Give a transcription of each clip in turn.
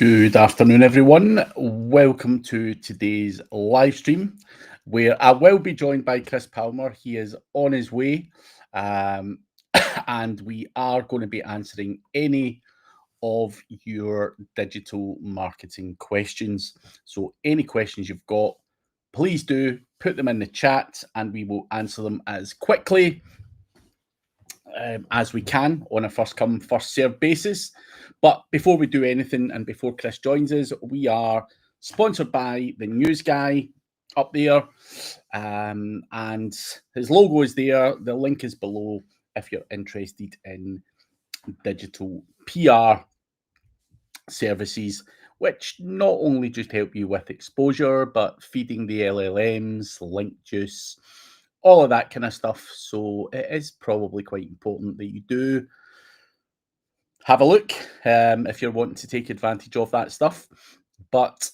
Good afternoon, everyone. Welcome to today's live stream, where I will be joined by Chris Palmer. He is on his way, and we are going to be answering any of your digital marketing questions. So, any questions you've got, please do put them in the chat, and we will answer them as quickly as we can on a first come, first served basis. But before we do anything and before Chris joins us, we are sponsored by the news guy up there, and his logo is there. The link is below if you're interested in digital PR services, which not only just help you with exposure, but feeding the LLMs, link juice, all of that kind of stuff. So it is probably quite important that you do have a look if you're wanting to take advantage of that stuff. But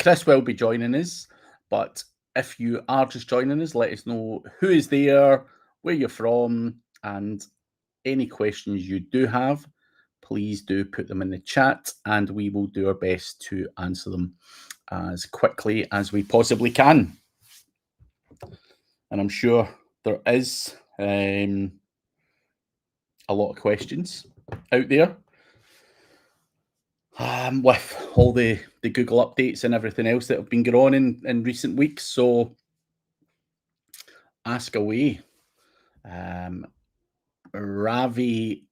Chris will be joining us. But if you are just joining us, let us know who is there, where you're from, and any questions you do have, please do put them in the chat and we will do our best to answer them as quickly as we possibly can. And I'm sure there is a lot of questions out there with all the Google updates and everything else that have been going on in recent weeks. So ask away. Ravi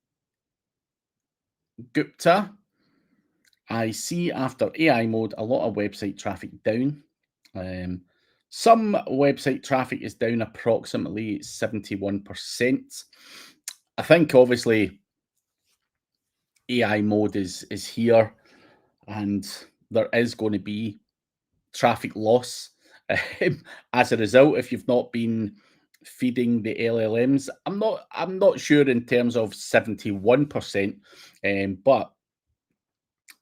Gupta, I see after AI mode, a lot of website traffic down. Some website traffic is down approximately 71%. I think obviously AI mode is here and there is going to be traffic loss as a result if you've not been feeding the LLMs. I'm not sure in terms of 71%, but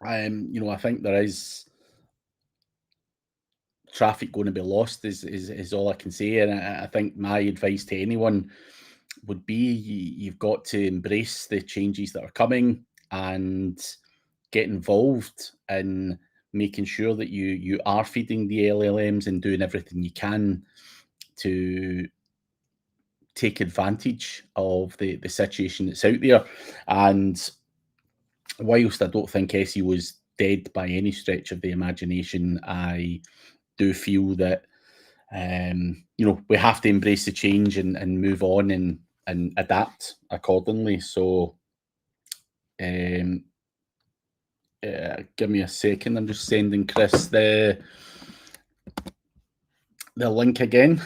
I think there is traffic going to be lost is all I can say. And I think my advice to anyone would be you've got to embrace the changes that are coming and get involved in making sure that you are feeding the LLMs and doing everything you can to take advantage of the situation that's out there. And whilst I don't think SEO is dead by any stretch of the imagination, I do feel that we have to embrace the change and move on and adapt accordingly. So give me a second. I'm just sending Chris the link again.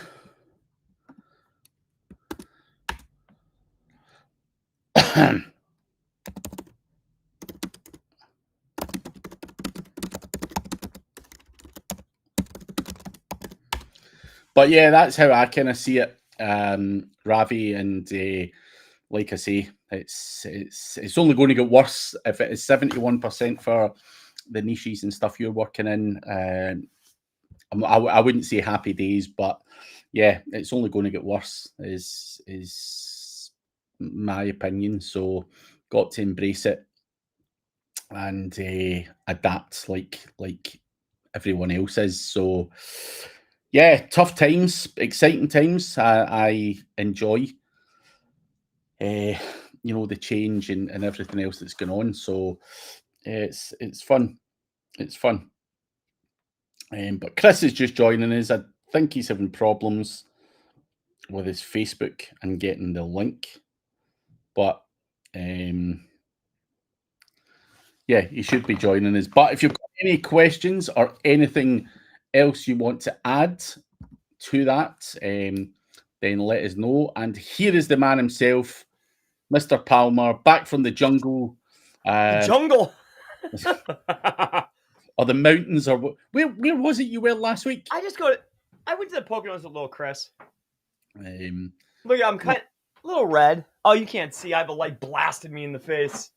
But yeah, that's how I kind of see it, Ravi. And like I say, it's only going to get worse if it is 71% for the niches and stuff you're working in. I wouldn't say happy days, but yeah, it's only going to get worse. Is my opinion. So got to embrace it and adapt like everyone else is. So yeah, tough times, exciting times. I enjoy, the change and everything else that's going on. So it's fun. It's fun. But Chris is just joining us. I think he's having problems with his Facebook and getting the link. But yeah, he should be joining us. But if you've got any questions or anything else you want to add to that, then let us know. And here is the man himself, Mr. Palmer, back from the jungle. The jungle. Or the mountains, or where was it you were last week? I went to the Poconos with little Chris. Look, I'm kind of a little red. Oh, you can't see. I have a light blasted me in the face.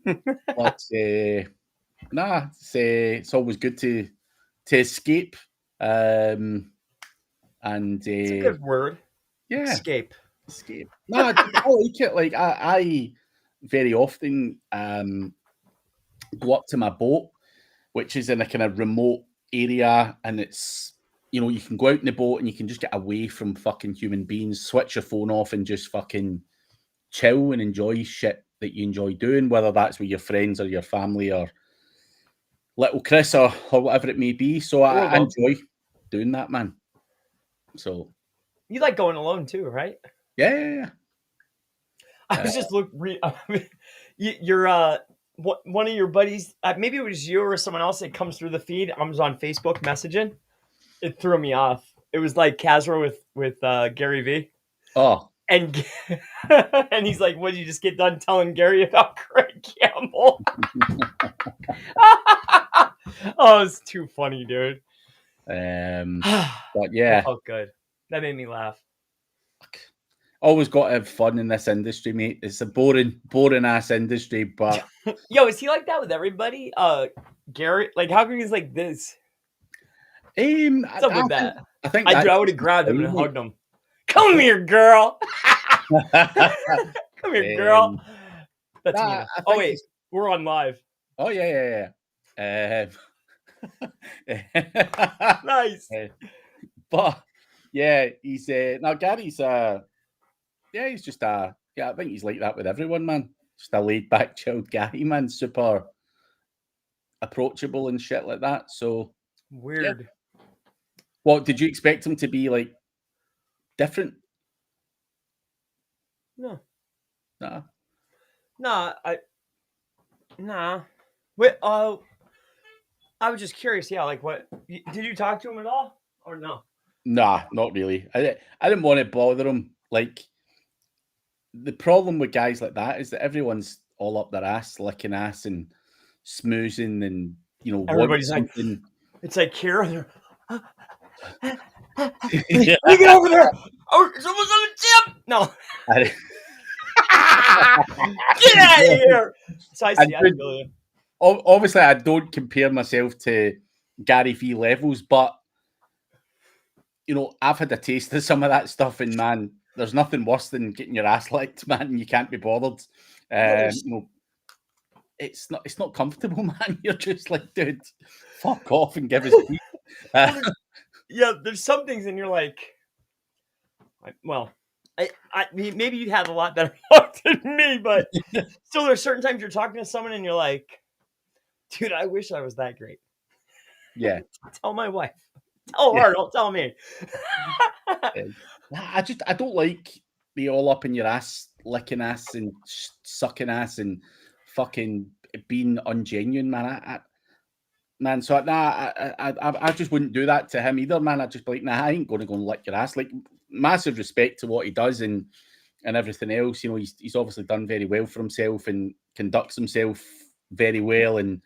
But it's always good to escape. And it's a good word. Yeah, escape. No, I like it. Like I very often go up to my boat, which is in a kind of remote area, and it's, you know, you can go out in the boat and you can just get away from fucking human beings, switch your phone off and just fucking chill and enjoy shit that you enjoy doing, whether that's with your friends or your family or little Chris or whatever it may be. So I enjoy doing that, man. So you like going alone too, right? Yeah. I was just you're one of your buddies, maybe it was you or someone else that comes through the feed. I was on Facebook messaging. It threw me off. It was like Casro with Gary V. Oh. And and he's like, "What did you just get done telling Gary about Craig Campbell?" Oh, it's too funny, dude. But yeah, that felt good. That made me laugh. Always got to have fun in this industry, mate. It's a boring ass industry, but yo, is he like that with everybody? Gary, like, how come he's like this? What's up with that? I think I would have grabbed him and hugged him. Come here, girl. Come here, girl. That's me. Oh wait, we're on live. Oh yeah. Nice. But yeah, he's now Gary's he's just I think he's like that with everyone, man. Just a laid back, chilled guy, man. Super approachable and shit like that. So weird. Yeah. What did you expect him to be like? Different? No. Nah. Wait, I was just curious. Yeah, like what? Did you talk to him at all, or no? Nah, not really. I didn't want to bother him. Like, the problem with guys like that is that everyone's all up their ass, licking ass and smoozing, and you know, everybody's like, it's like here. You get over there. Oh, someone's on the gym. No. Get out of here. So I feel you. Obviously, I don't compare myself to Gary V levels, but you know, I've had a taste of some of that stuff, and man, there's nothing worse than getting your ass licked, man, and you can't be bothered. You know, it's not comfortable, man. You're just like, dude, fuck off and give us peace. Yeah, there's some things, and you're like, well, I maybe you have a lot better luck than me, but still, there's certain times you're talking to someone, and you're like, dude, I wish I was that great. Yeah. Tell my wife. Tell her. Don't tell me. I don't like the all up in your ass, licking ass and sucking ass and fucking being ungenuine, man. Man, so I just wouldn't do that to him either, man. I'd just be like, nah, I ain't going to go and lick your ass. Like, massive respect to what he does and everything else. You know, he's obviously done very well for himself and conducts himself very well and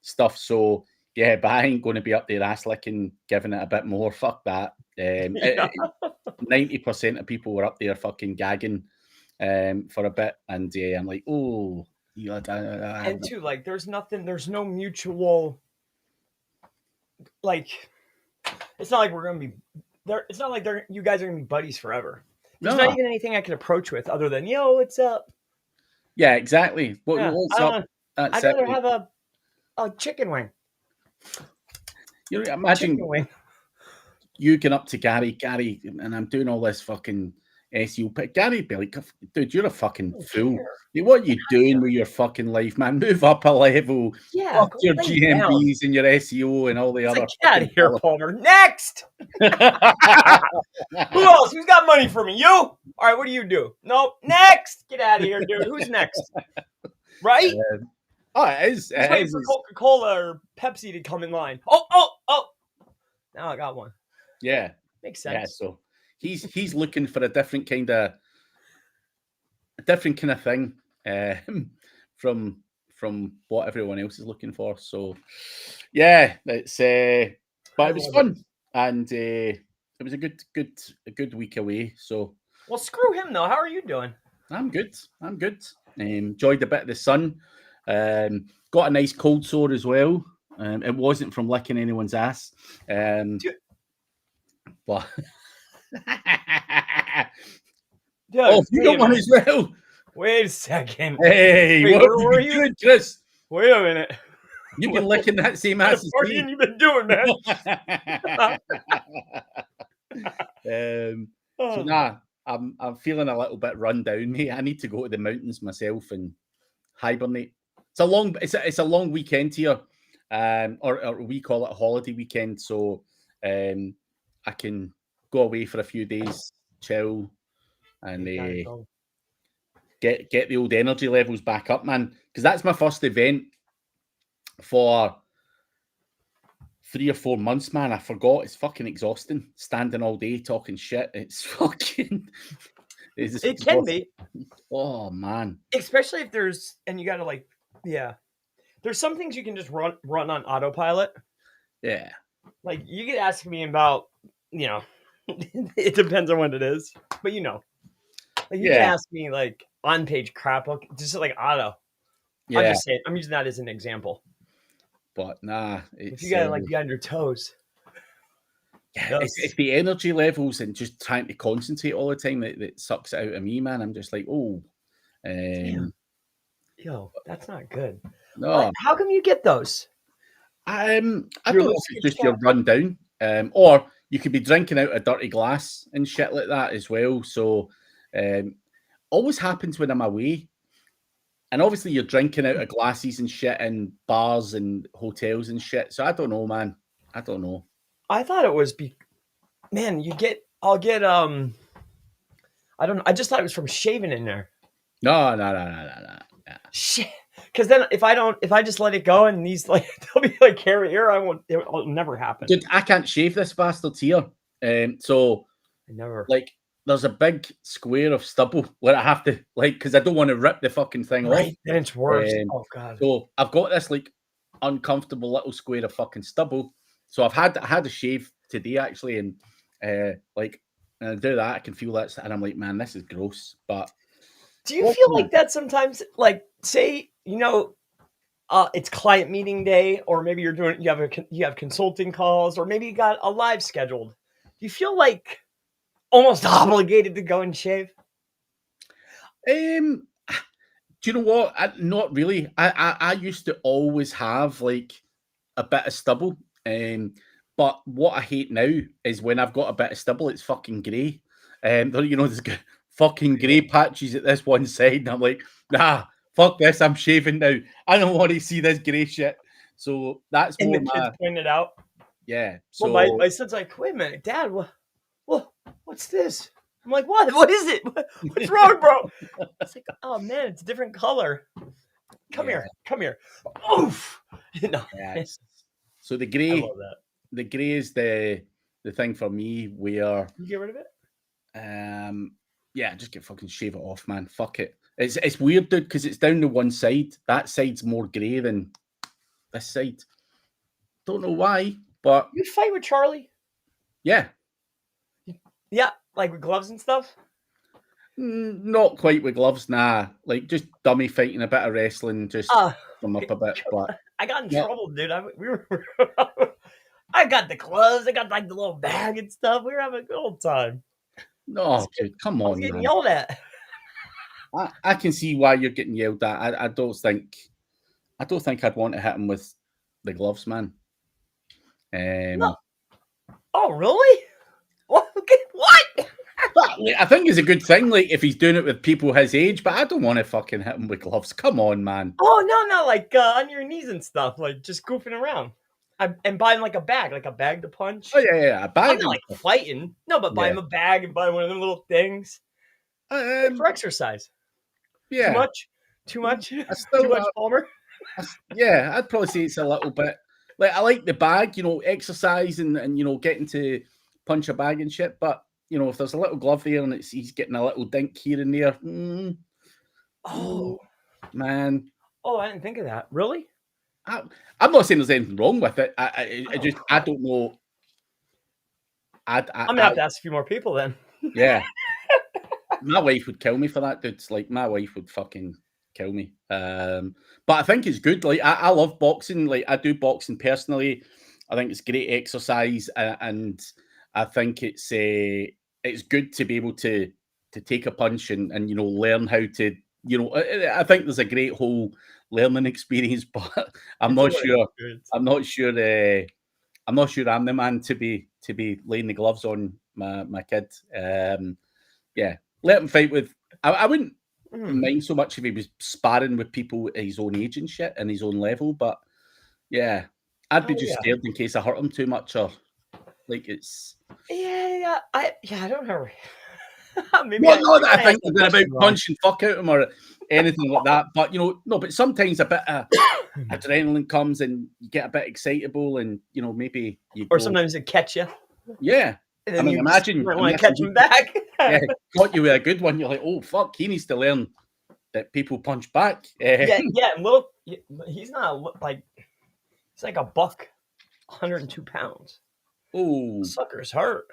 stuff. So yeah, but I ain't going to be up there ass licking, giving it a bit more. Fuck that. 90% of people were up there fucking gagging for a bit, and I'm like, oh. And too, like, there's no mutual. Like, it's not like we're gonna be there. It's not like you guys are gonna be buddies forever. There's not even anything I can approach with other than, yo, what's up? Yeah, exactly. What's up? I'd rather have a chicken wing. You know, imagine you going up to Gary, and I'm doing all this fucking SEO, but Gary be like, dude, you're a fucking fool. What are you doing with your fucking life, man? Move up a level. Yeah, fuck your GMBs and your SEO and all the other. Get out of here, Palmer. Next. Who else? Who's got money for me? You? All right, what do you do? Nope. Next. Get out of here, dude. Who's next? Right? It is. Just waiting for Coca-Cola or Pepsi to come in line. Oh. Now I got one. Yeah. Makes sense. Yeah, so he's looking for a different kind of thing from what everyone else is looking for. So yeah, it's but it was fun, and it was a good week away. So well, screw him though. How are you doing? I'm good. Enjoyed a bit of the sun. Got a nice cold sore as well. It wasn't from licking anyone's ass. But Dude, you got one as well. Wait a second. Hey, what were you doing, Chris? Wait a minute. You've been licking that same What ass kind as of me. partying you been doing, man? So nah, I'm feeling a little bit run down, mate. I need to go to the mountains myself and hibernate. It's a long weekend here, or we call it a holiday weekend. So I can go away for a few days, chill, and You gotta go. get the old energy levels back up, man. Because that's my first event for 3 or 4 months, man. I forgot. It's fucking exhausting. Standing all day talking shit. It's fucking. It's It can be, oh man. especially if there's, and you gotta like, yeah. There's some things you can just run on autopilot. Yeah. Like you could ask me about, you know, it depends on what it is, but like you can Yeah. ask me like on page crap, just like auto. I'm Yeah. just saying, I'm using that as an example. But nah, If it's you gotta like be on your toes. yeah, it's the energy levels and just trying to concentrate all the time that sucks it out of me, man. I'm just like, oh, Damn. Yo, that's not good. no. How come you get those? I don't Your know little if it's sketch just your pad? rundown, or you could be drinking out a dirty glass and shit like that as well. So, always happens when I'm away, and obviously you're drinking out of glasses and shit in bars and hotels and shit. So I don't know, man. I don't know. I thought it was man, I'll get I don't know. I just thought it was from shaving in there. No. Yeah. Shit. Because then if I just let it go and these like they'll be like hair here, it'll never happen. Dude, I can't shave this bastard here. So I never. like there's a big square of stubble where I have to like because I don't want to rip the fucking thing off. Right, then it's worse. Oh god. So I've got this like uncomfortable little square of fucking stubble. So I had a shave today actually, and like and I do that, I can feel that, and I'm like, man, this is gross. But Do you feel like that sometimes? Like, say it's client meeting day, or maybe you have consulting calls, or maybe you got a live scheduled. Do you feel like almost obligated to go and shave? Do you know what? Not really. I used to always have like a bit of stubble. But what I hate now is when I've got a bit of stubble, it's fucking grey. There's fucking grey patches at this one side, and I'm like, nah, fuck this. I'm shaving now. I don't want to see this grey shit. So that's And more the kids pointed out. yeah. Well, So my son's like, wait a minute, Dad. What's this? I'm like, what? What is it? What's wrong, bro? It's like, oh man, it's a different color. Come yeah, here. Oof. No. yeah. So the I grey, love that. the grey is the thing for me where You get rid of it? yeah, just shave it off, man. Fuck it. It's weird, dude, because it's down to one side. That side's more grey than this side. Don't know why, but You fight with Charlie? yeah. Yeah, like with gloves and stuff. Not quite with gloves, nah. Like just dummy fighting, a bit of wrestling, just them up a bit. But I got in yeah. trouble, dude. I got the gloves. I got like the little bag and stuff. We were having a good old time. No, dude, come I was on, getting man. yelled at. I can see why you're getting yelled at. I don't think I'd want to hit him with the gloves, man. No. Oh, really? What? What? But like, I think it's a good thing, like if he's doing it with people his age. But I don't want to fucking hit him with gloves. Come on, man. Oh no, like on your knees and stuff, like just goofing around. And buy him like a bag to punch. Oh yeah, a bag. I'm not like fighting. No, but buy him a bag and buy one of them little things for exercise. Yeah. Too much. Too Still, much, Palmer. Yeah, I'd probably say it's a little bit. Like I like the bag, exercise and getting to punch a bag and shit. But if there's a little glove there and he's getting a little dink here and there, man. Oh, I didn't think of that. Really? I'm not saying there's anything wrong with it. I don't know. I'm gonna have to ask a few more people then. Yeah. My wife would kill me for that, dude. Like my wife would fucking kill me. But I think it's good. Like I love boxing. Like I do boxing personally. I think it's great exercise, and I think it's good to be able to take a punch and learn how to you know, I think there's a great whole learning experience, but I'm not sure. I'm not sure. I'm not sure I'm the man to be laying the gloves on my kid. Yeah, let him fight with. I wouldn't mind so much if he was sparring with people at his own age and shit and his own level, but yeah, I'd be just scared in case I hurt him too much or like it's. I don't know. Maybe Not that I think that they're about punching fuck out of him or anything like that, but you know, no. But sometimes a bit of adrenaline comes and you get a bit excitable, and you know, maybe you or sometimes it catch you. Yeah, And I then mean, you imagine want to catch him back. Yeah, caught you with a good one. You're like, oh fuck, he needs to learn that people punch back. Yeah. Little, he's not like he's like a buck, 102 pounds. Oh, Sucker's hurt.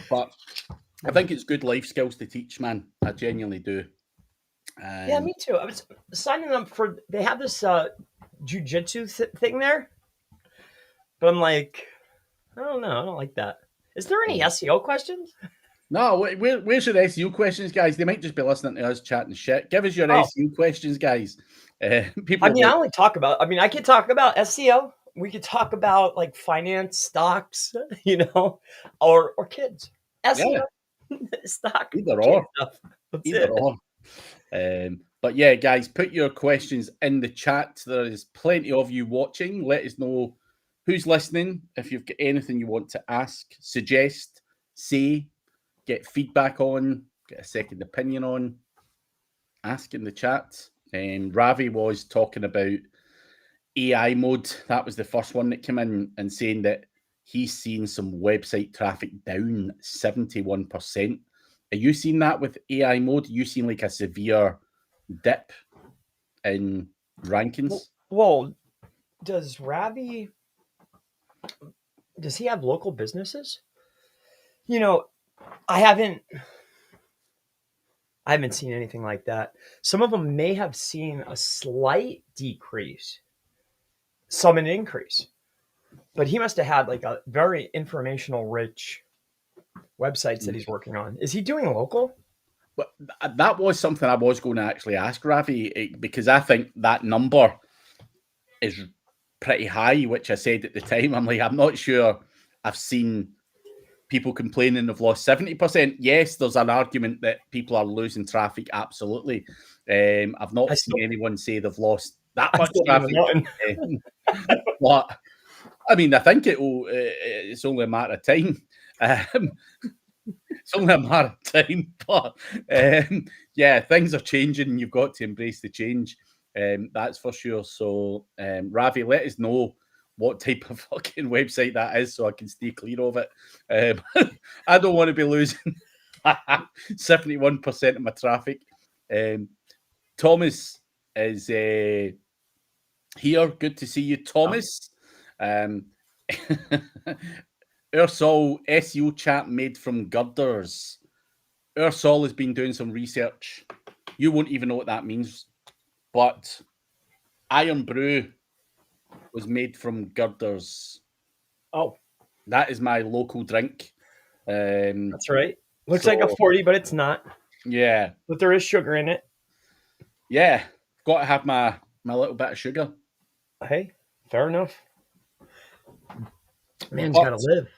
But I think it's good life skills to teach, man. I genuinely do. Yeah, me too. I was signing up for. They have this jujitsu thing there, but I'm like, I don't know. I don't like that. Is there any SEO questions? No, where's your SEO questions, guys? They might just be listening to us chatting shit. Give us your SEO questions, guys. People. I mean, I only talk about. I mean, I could talk about SEO. We could talk about like finance, stocks, you know, or kids. SEO, stock, either kid or, stuff. That's either or. But yeah, guys, put your questions in the chat. There is plenty of you watching. Let us know who's listening. If you've got anything you want to ask, suggest, say, get feedback on, get a second opinion on, ask in the chat. Ravi was talking about AI mode. That was the first one that came in and saying that he's seen some website traffic down 71%. Are you seeing that with AI mode? Are you seeing like a severe dip in rankings? Well, does Ravi, does he have local businesses? You know, I haven't seen anything like that. Some of them may have seen a slight decrease, some an increase, but he must have had like a very informational rich websites that he's working on. Is he doing local? But that was something I was going to actually ask Ravi, because I think that number is pretty high, which I said at the time. I'm like, I'm not sure I've seen people complaining they've lost 70%. Yes, there's an argument that people are losing traffic. Absolutely. I've not seen anyone say they've lost that much traffic. But I mean, I think it's only a matter of time. It's only a matter of time, but yeah, things are changing and you've got to embrace the change. That's for sure. So, Ravi, let us know what type of fucking website that is so I can stay clear of it. I don't want to be losing 71% of my traffic. Thomas is here. Good to see you, Thomas. Ursol SEO chat made from girders. Ursol has been doing some research. You won't even know what that means, but Iron Brew was made from girders. Oh, that is my local drink. That's right. Looks like a 40, but it's not. Yeah, but there is sugar in it. Yeah, got to have my little bit of sugar. Hey, fair enough. Man's got to live.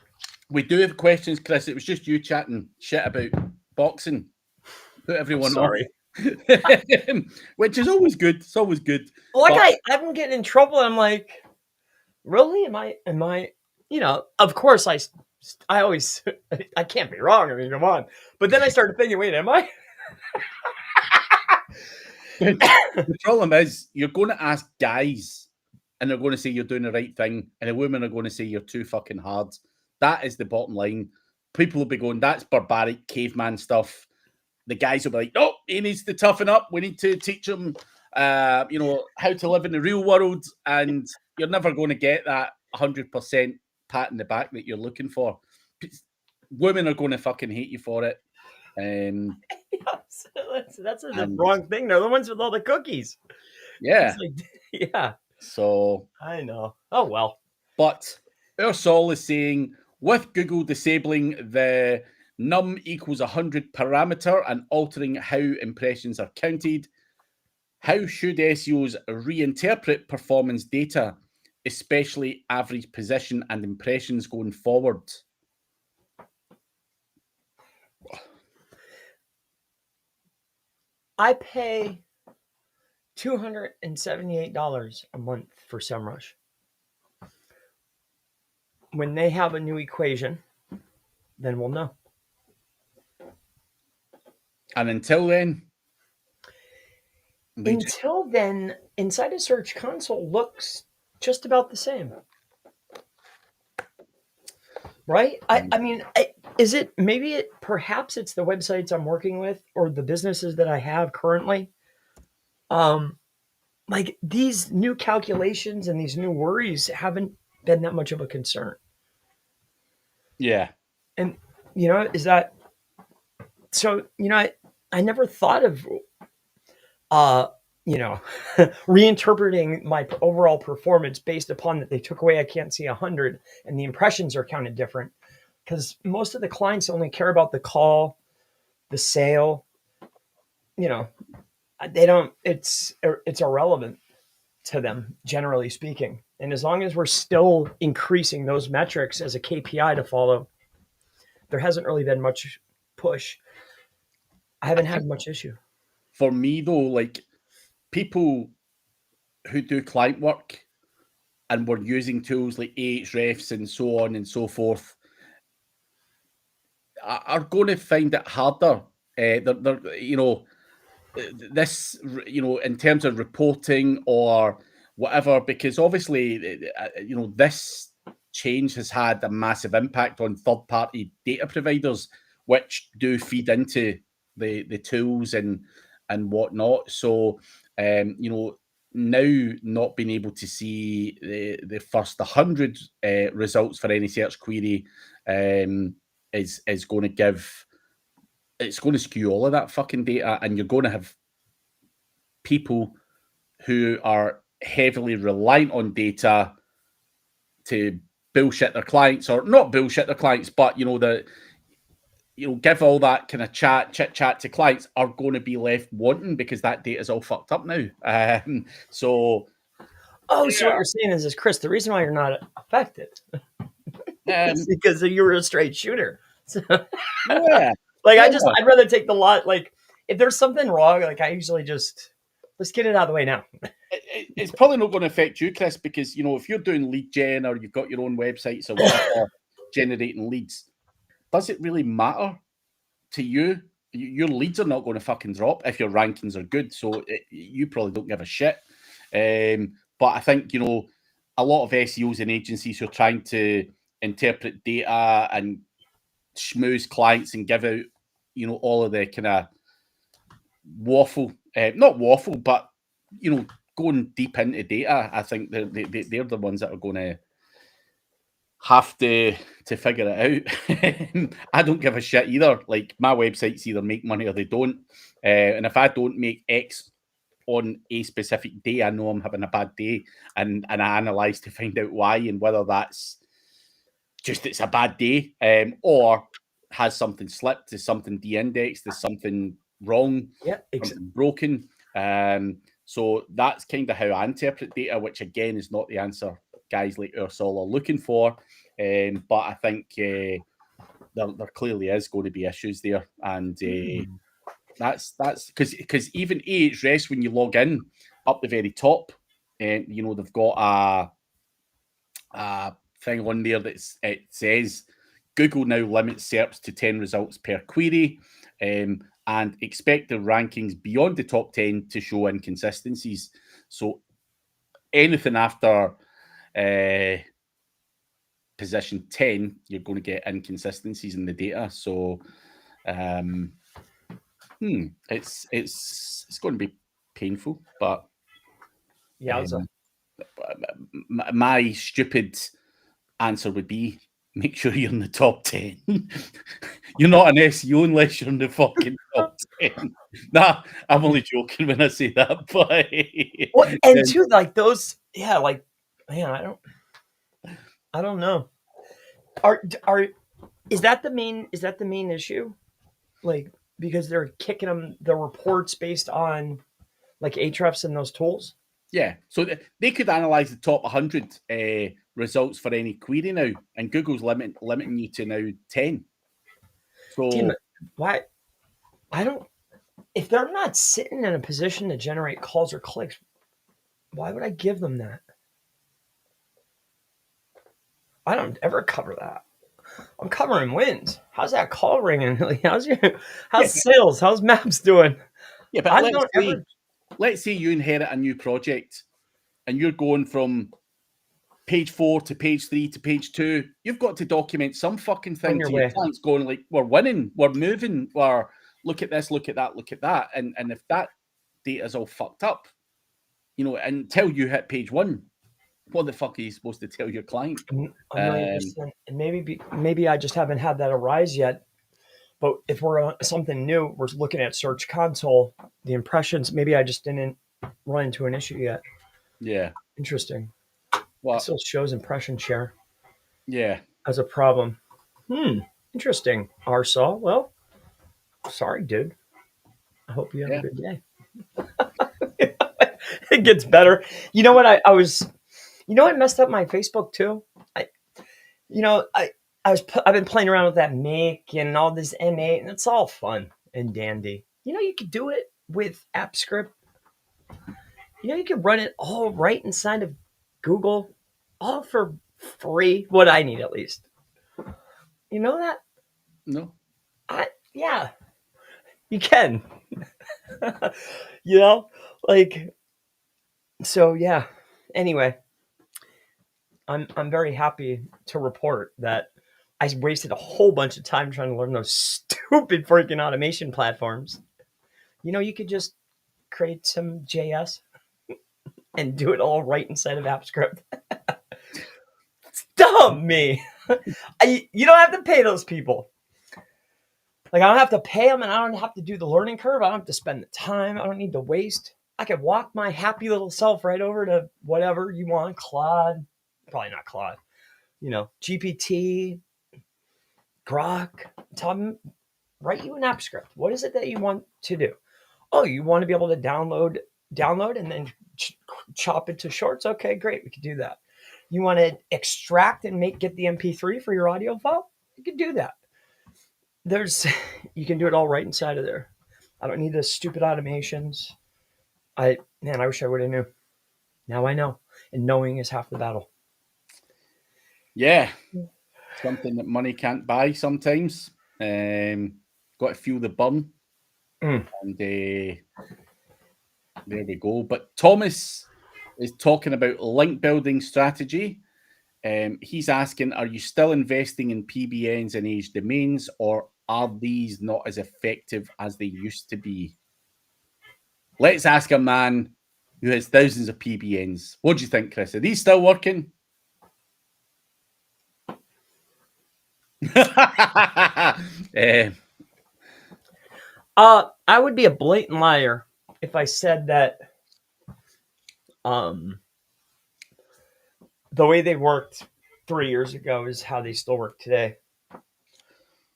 We do have questions, Chris. It was just you chatting shit about boxing. Put everyone off. Which is always good. It's always good. Like I'm getting in trouble. I'm like, really? Am I? You know, of course I always, I can't be wrong. I mean, come on. But then I started thinking, wait, am I? The problem is you're going to ask guys and they're going to say you're doing the right thing, and the women are going to say you're too fucking hard. That is the bottom line. People will be going, that's barbaric caveman stuff. The guys will be like, no, he needs to toughen up. We need to teach him, how to live in the real world. And you're never going to get that 100% pat in the back that you're looking for. Women are going to fucking hate you for it. That's the wrong thing. They're the ones with all the cookies. Yeah. Yeah. So I know. Oh, well. But Ursol is saying, with Google disabling the num equals 100 parameter and altering how impressions are counted. How should SEOs reinterpret performance data, especially average position and impressions going forward? I pay $278 a month for SEMrush. When they have a new equation, then we'll know. And until then? Until then, Inside of Search Console looks just about the same. Right? I mean, is it maybe perhaps it's the websites I'm working with or the businesses that I have currently? Like these new calculations and these new worries haven't been that much of a concern. Yeah. And, is that so? I never thought of, reinterpreting my overall performance based upon that they took away I can't see 100 and the impressions are counted different. Because most of the clients only care about the call, the sale. They don't. It's irrelevant to them, generally speaking. And as long as we're still increasing those metrics as a KPI to follow, there hasn't really been much push. I haven't had much issue. For me, though, like people who do client work and were using tools like Ahrefs and so on and so forth are going to find it harder. This, in terms of reporting or whatever, because obviously, this change has had a massive impact on third-party data providers, which do feed into the tools and whatnot. So, now not being able to see the first 100 results for any search query is going to give. It's going to skew all of that fucking data, and you're going to have people who are heavily reliant on data to bullshit their clients, or not bullshit their clients, but give all that kind of chit chat to clients, are going to be left wanting because that data is all fucked up now. So what you're saying is Chris, the reason why you're not affected is because you were a straight shooter. So, yeah. I'd rather take the lot. Like, if there's something wrong, like I usually just, let's get it out of the way now. It's probably not going to affect you, Chris, because, if you're doing lead gen or you've got your own websites or whatever, generating leads, does it really matter to you? Your leads are not going to fucking drop if your rankings are good. So you probably don't give a shit. But I think, a lot of SEOs and agencies who are trying to interpret data and schmooze clients and give out, all of the kind of waffle, not waffle, but, going deep into data. I think they're the ones that are going to have to figure it out. I don't give a shit either. Like, my websites either make money or they don't. And if I don't make X on a specific day, I know I'm having a bad day, and I analyze to find out why, and whether that's just it's a bad day, or has something slipped, is something de-indexed, is something wrong, something broken. So that's kind of how I interpret data, which again is not the answer guys like Ursula are looking for. But I think there clearly is going to be issues there, and that's because even Ahrefs, when you log in up the very top, they've got a thing on there that it says Google now limits SERPs to 10 results per query, and expect the rankings beyond the top 10 to show inconsistencies. So anything after position 10, you're going to get inconsistencies in the data. So it's going to be painful, but my stupid answer would be make sure you're in the top 10. You're not an SEO unless you're in the fucking top 10. Nah, I'm only joking when I say that. But and too, like those, man, I don't know. Is that the main issue? Like, because they're kicking them the reports based on like Ahrefs and those tools? Yeah, so they could analyze the top 100 results for any query now, and Google's limiting you to now 10. Damn So it. Why? I don't. If they're not sitting in a position to generate calls or clicks, why would I give them that? I don't ever cover that. I'm covering wins. How's that call ringing? How's yeah, sales? How's maps doing? yeah, but I don't ever. let's say you inherit a new project, and you're going from page 4 to page 3 to page 2. You've got to document some fucking thing On your to your way. clients, going like, "We're winning, we're moving, we're look at this, look at that, look at that," and if that data is all fucked up, until you hit page 1, what the fuck are you supposed to tell your client? A million percent. And maybe I just haven't had that arise yet. But if we're on something new, we're looking at Search Console, the impressions. Maybe I just didn't run into an issue yet. Yeah. Interesting. Well, It still shows impression share yeah. as a problem. Interesting. Arsaw. Well, sorry, dude. I hope you have Yeah. a good day. It gets better. You know what? I was. You know what messed up my Facebook too? I've been playing around with that make and all this M8, and it's all fun and dandy. You could do it with AppScript. You could run it all right inside of Google, all for free. What I need, at least. You know that? No. Yeah, you can. you know, like, so yeah. Anyway, I'm very happy to report that I wasted a whole bunch of time trying to learn those stupid freaking automation platforms. You could just create some JS and do it all right inside of AppScript. Dumb me. You don't have to pay those people. Like, I don't have to pay them, and I don't have to do the learning curve. I don't have to spend the time. I don't need to waste. I could walk my happy little self right over to whatever you want, Claude. Probably not Claude. GPT, Grok. Tell them, write you an app script. What is it that you want to do? Oh, you want to be able to download and then chop it to shorts? Okay, great. We could do that. You want to extract and get the MP3 for your audio file? You could do that. You can do it all right inside of there. I don't need the stupid automations. I wish I would have knew. Now I know. And knowing is half the battle. Yeah. Something that money can't buy sometimes. Got to feel the burn. And there we go. But Thomas is talking about link building strategy. He's asking, are you still investing in PBNs and age domains, or are these not as effective as they used to be? Let's ask a man who has thousands of PBNs. What do you think, Chris? Are these still working? I would be a blatant liar if I said that the way they worked 3 years ago is how they still work today.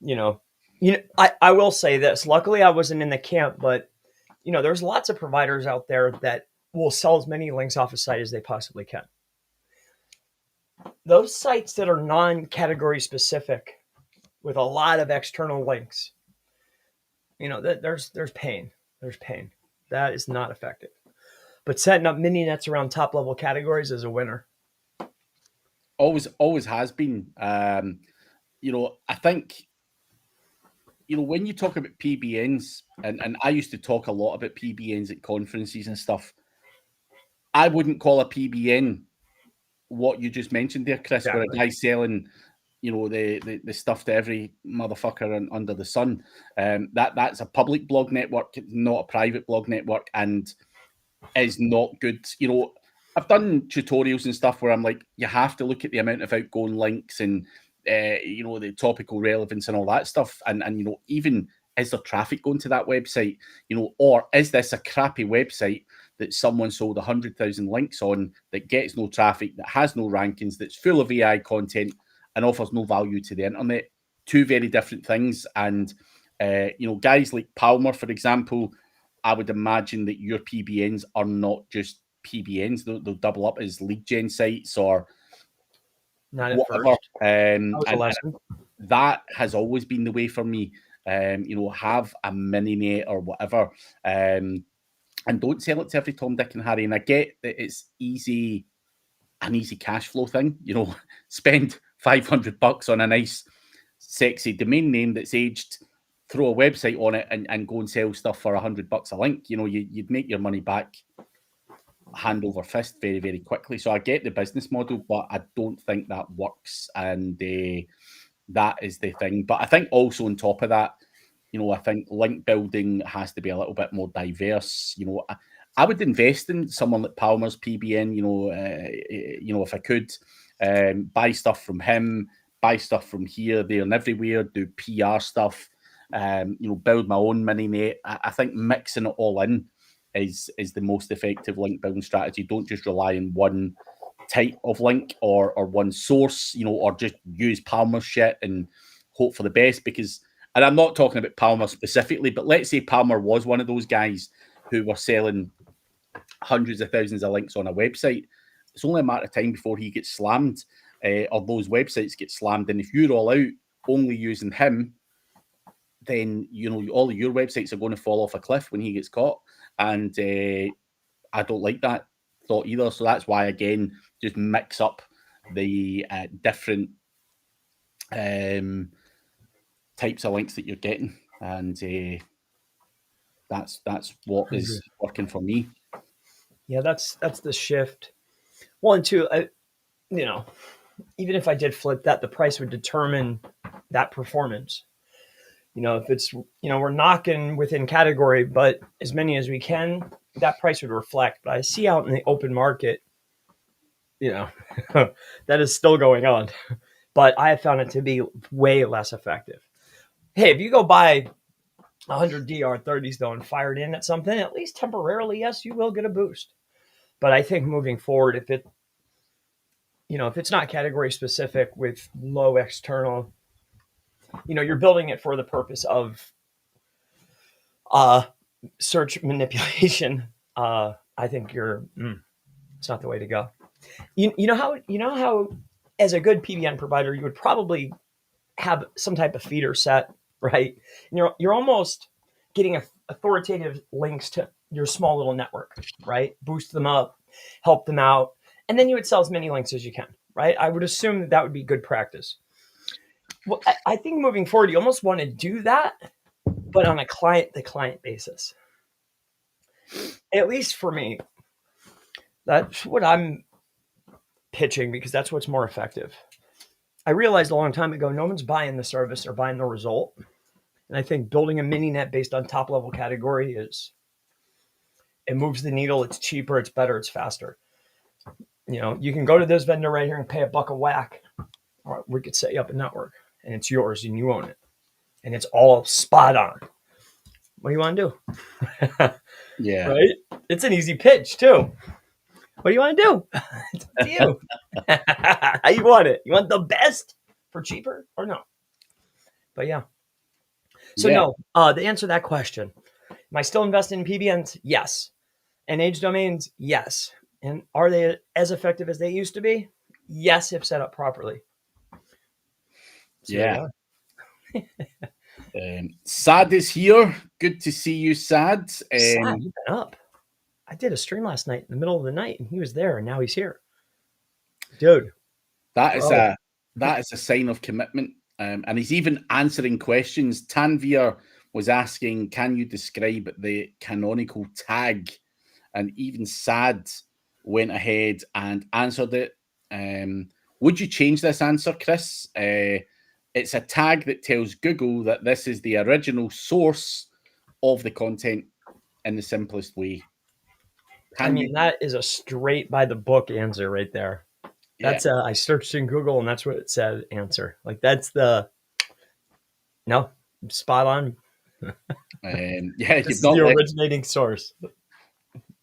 I will say this. Luckily, I wasn't in the camp, but there's lots of providers out there that will sell as many links off a site as they possibly can. Those sites that are non-category specific with a lot of external links, there's pain. There's pain. That is not effective. But setting up mini nets around top level categories is a winner. Always has been. I think, when you talk about PBNs, and I used to talk a lot about PBNs at conferences and stuff, I wouldn't call a PBN what you just mentioned there, Chris, Exactly. where a guy's selling, the stuff to every motherfucker under the sun. That's a public blog network, not a private blog network, and is not good. I've done tutorials and stuff where I'm like, you have to look at the amount of outgoing links and the topical relevance and all that stuff, and even, is there traffic going to that website, or is this a crappy website that someone sold 100,000 links on, that gets no traffic, that has no rankings, that's full of AI content and offers no value to the internet? two very different things. And guys like Palmer, for example, I would imagine that your PBNs are not just PBNs; they'll double up as lead gen sites or Not at whatever. first. That was a lesson. That has always been the way for me. Have a mini net or whatever, and don't sell it to every Tom, Dick, and Harry. And I get that it's an easy cash flow thing. Spend $500 on a nice, sexy domain name that's aged. Throw a website on it and go and sell stuff for $100 a link. You'd make your money back hand over fist very, very quickly. So I get the business model, but I don't think that works. And that is the thing. But I think also on top of that, I think link building has to be a little bit more diverse. I would invest in someone like Palmer's PBN. If I could, buy stuff from him, buy stuff from here, there, and everywhere. Do PR stuff. Build my own mini net. I think mixing it all in is the most effective link building strategy. Don't just rely on one type of link or one source, or just use Palmer shit and hope for the best. And I'm not talking about Palmer specifically, but let's say Palmer was one of those guys who were selling hundreds of thousands of links on a website. It's only a matter of time before he gets slammed, or those websites get slammed. And if you're all out only using him, then all of your websites are going to fall off a cliff when he gets caught. And I don't like that thought either. So that's why, again, just mix up the different types of links that you're getting, and that's what is working for me. Yeah, that's the shift. Well, and two, even if I did flip that, the price would determine that performance. If it's, we're knocking within category, but as many as we can, that price would reflect. But I see out in the open market, that is still going on. But I have found it to be way less effective. Hey, if you go buy 100 DR30s though and fire it in at something, at least temporarily, yes, you will get a boost. But I think moving forward, if it's not category specific with low external, you're building it for the purpose of search manipulation. I think it's not the way to go. You know how as a good PBN provider, you would probably have some type of feeder set, right? And you're almost getting authoritative links to your small little network, right? Boost them up, help them out, and then you would sell as many links as you can, right? I would assume that would be good practice. Well, I think moving forward, you almost want to do that, but on a client-to-client basis. At least for me, that's what I'm pitching, because that's what's more effective. I realized a long time ago, no one's buying the service or buying the result. And I think building a mini net based on top level category it moves the needle. It's cheaper, it's better, it's faster. You can go to this vendor right here and pay $1 a whack, or we could set you up a network and it's yours and you own it. And it's all spot on. What do you want to do? Yeah. Right? It's an easy pitch too. What do you want to do? It's up to you. How you want it? You want the best for cheaper or no? But yeah. So no, to answer that question, am I still investing in PBNs? Yes. And age domains? Yes. And are they as effective as they used to be? Yes, if set up properly. So yeah. Sad is here. Good to see you, Sad. Sad, you've been up. I did a stream last night in the middle of the night, and he was there, and now he's here. Dude, that is a sign of commitment. And he's even answering questions. Tanvir was asking, can you describe the canonical tag? And even Sad went ahead and answered it. Would you change this answer, Chris? It's a tag that tells Google that this is the original source of the content in the simplest way. That is a straight by the book answer right there. That's I searched in Google and that's what it said answer. Like that's spot on. You've not the originating source.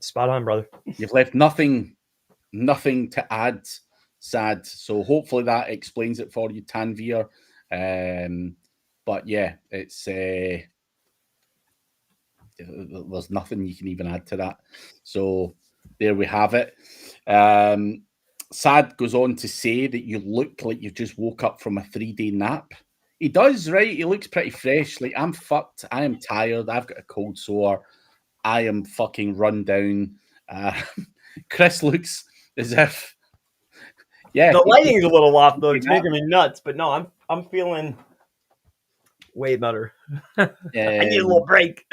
Spot on, brother. You've left nothing to add, Sad. So hopefully that explains it for you, Tanvir. But yeah, it's there's nothing you can even add to that. So there we have it. Sad goes on to say that you look like you've just woke up from a 3-day nap. He does, right? He looks pretty fresh. Like, I'm fucked. I am tired. I've got a cold sore. I am fucking run down. Chris looks as if, yeah. The lighting's a little off though. It's making me nuts. But no, I'm feeling way better. I need a little break.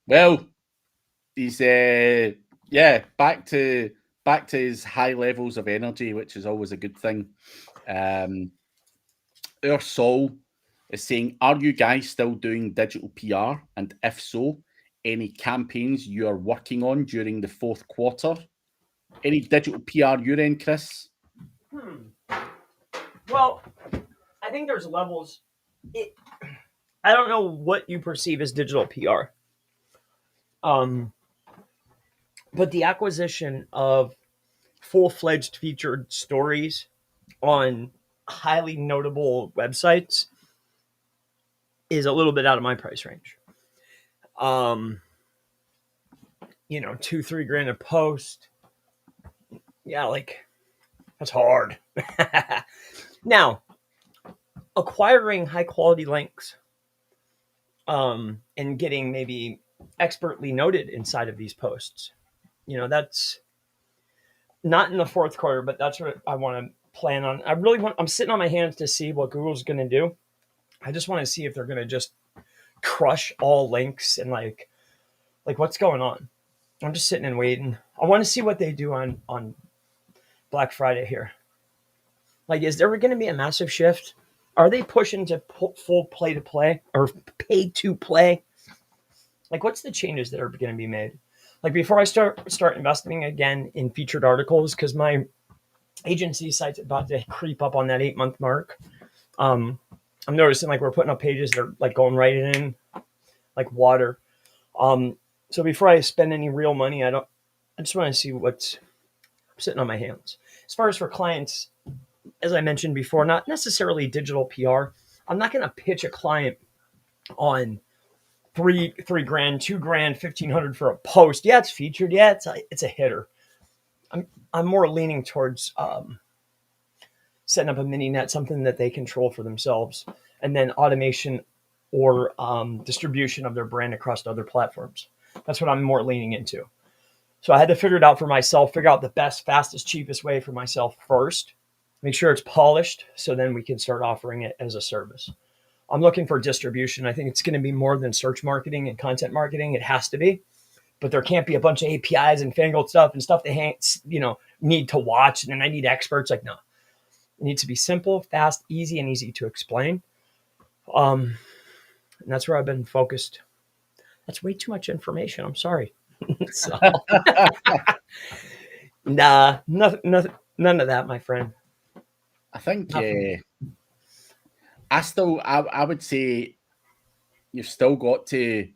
Well, he's back to his high levels of energy, which is always a good thing. Our Soul is saying, are you guys still doing digital PR? And if so, any campaigns you are working on during the fourth quarter? Any digital PR you're in, Chris? Well, I think there's levels. I don't know what you perceive as digital PR. But the acquisition of full-fledged featured stories on highly notable websites is a little bit out of my price range. $2-3 grand a post. Yeah, like, that's hard. Now, acquiring high quality links and getting maybe expertly noted inside of these posts, that's not in the fourth quarter, but that's what I want to plan on. I'm sitting on my hands to see what Google's going to do. I just want to see if they're going to just crush all links and like what's going on. I'm just sitting and waiting. I want to see what they do on Black Friday here. Like, is there going to be a massive shift? Are they pushing to full play to play or pay to play? Like, what's the changes that are going to be made? Like, before I start investing again in featured articles, because my agency site's about to creep up on that 8-month mark. I'm noticing like we're putting up pages that are like going right in like water. So before I spend any real money, I just want to see what's sitting on my hands. As far as for clients, as I mentioned before, not necessarily digital PR. I'm not going to pitch a client on $3 grand, $2 grand, $1,500 for a post. Yeah, it's featured. Yeah, it's a hitter. I'm more leaning towards setting up a mini net, something that they control for themselves, and then automation or distribution of their brand across other platforms. That's what I'm more leaning into. So I had to figure it out for myself, figure out the best, fastest, cheapest way for myself first, make sure it's polished, so then we can start offering it as a service. I'm looking for distribution. I think it's going to be more than search marketing and content marketing. It has to be, but there can't be a bunch of APIs and fangled stuff and stuff they need to watch. And then I need experts. Like, no, it needs to be simple, fast, easy, and easy to explain. And that's where I've been focused. That's way too much information. I'm sorry. So, nah, none of that, my friend. I think I would say you've still got to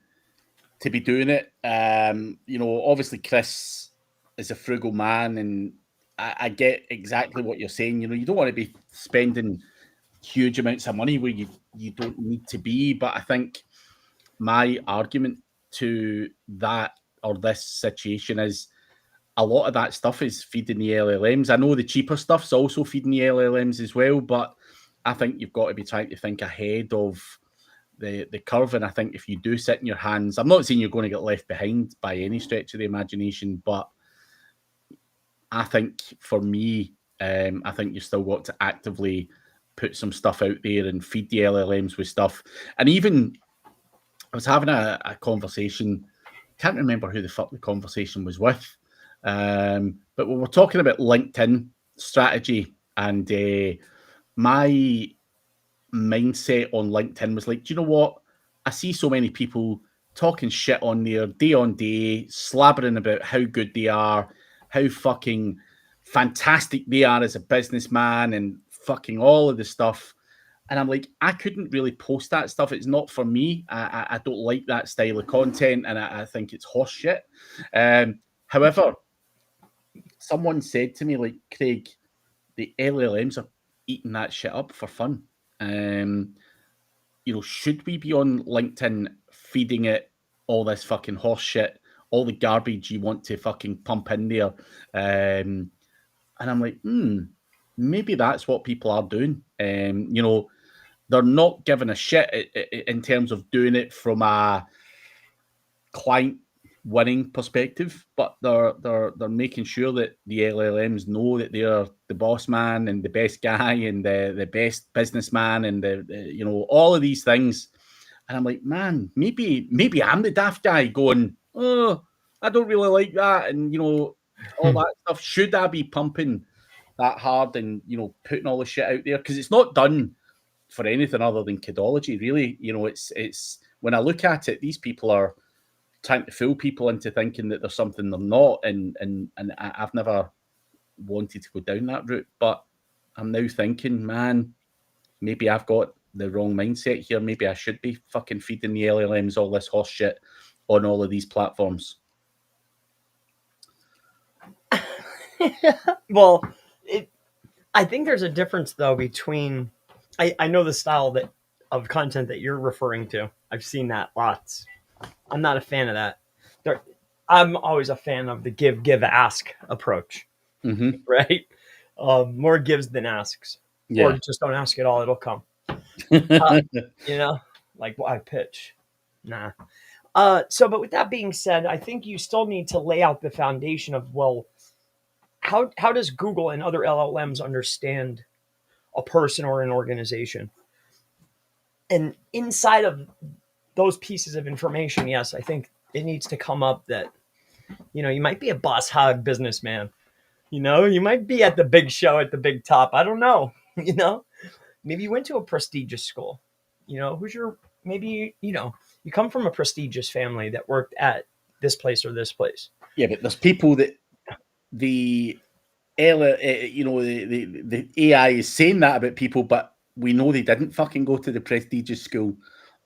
be doing it. Obviously Chris is a frugal man, and I get exactly what you're saying. You don't want to be spending huge amounts of money where you don't need to be. But I think my argument to that or this situation is a lot of that stuff is feeding the LLMs. I know the cheaper stuff's also feeding the LLMs as well, but I think you've got to be trying to think ahead of the curve. And I think if you do sit in your hands, I'm not saying you're going to get left behind by any stretch of the imagination, but I think for me, I think you've still got to actively put some stuff out there and feed the LLMs with stuff. And even I was having a conversation, can't remember who the fuck the conversation was with, but we were talking about LinkedIn strategy, and my mindset on LinkedIn was like, do you know what? I see so many people talking shit on there day on day, slabbering about how good they are, how fucking fantastic they are as a businessman, and fucking all of the stuff. And I'm like, I couldn't really post that stuff. It's not for me. I don't like that style of content, and I think it's horse shit. However, someone said to me, like, Craig, the LLMs are eating that shit up for fun. Should we be on LinkedIn feeding it all this fucking horse shit, all the garbage you want to fucking pump in there? And I'm like, maybe that's what people are doing. They're not giving a shit in terms of doing it from a client winning perspective, but they're making sure that the LLMs know that they're the boss man and the best guy and the best businessman and the all of these things. And I'm like, man, maybe I'm the daft guy going, oh, I don't really like that, and all that stuff. Should I be pumping that hard and putting all the shit out there? Because it's not done for anything other than kidology, really. It's when I look at it, these people are trying to fool people into thinking that there's something they're not, and I've never wanted to go down that route. But I'm now thinking, man, maybe I've got the wrong mindset here. Maybe I should be fucking feeding the LLMs all this horse shit on all of these platforms. Well, I think there's a difference though between I know the style of content that you're referring to. I've seen that lots. I'm not a fan of that. I'm always a fan of the give, ask approach, right? More gives than asks, or just don't ask at all. It'll come. Like I pitch. Nah. But with that being said, I think you still need to lay out the foundation of, well, how does Google and other LLMs understand a person or an organization? And inside of those pieces of information, yes, I think it needs to come up that, you might be a boss hog businessman. You might be at the big show at the big top. I don't know. Maybe you went to a prestigious school. Maybe you come from a prestigious family that worked at this place or this place. Yeah, but there's people that the AI is saying that about people, but we know they didn't fucking go to the prestigious school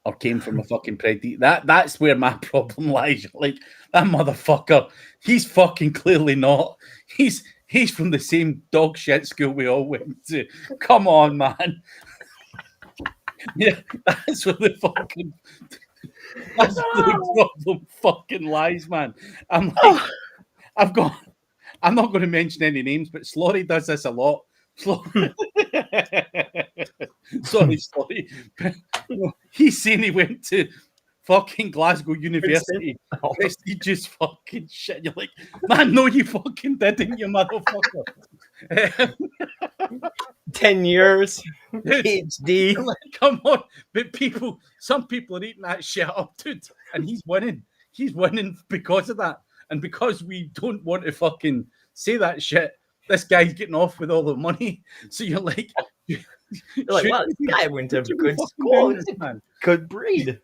or came from a fucking prestige. That's where my problem lies. Like, that motherfucker, he's fucking clearly not. He's from the same dog shit school we all went to. Come on, man. Yeah, that's where the problem fucking lies, man. I'm like, I'm not going to mention any names, but Slorry does this a lot. Sorry. He's saying he went to fucking Glasgow University. Prestigious fucking shit. You're like, man, no, you fucking didn't, you motherfucker. 10 years, PhD. Like, come on. But some people are eating that shit up, dude. And he's winning. He's winning because of that. And because we don't want to fucking say that shit, this guy's getting off with all the money. So you're like, wow, this guy went to good school. Man. Good breed.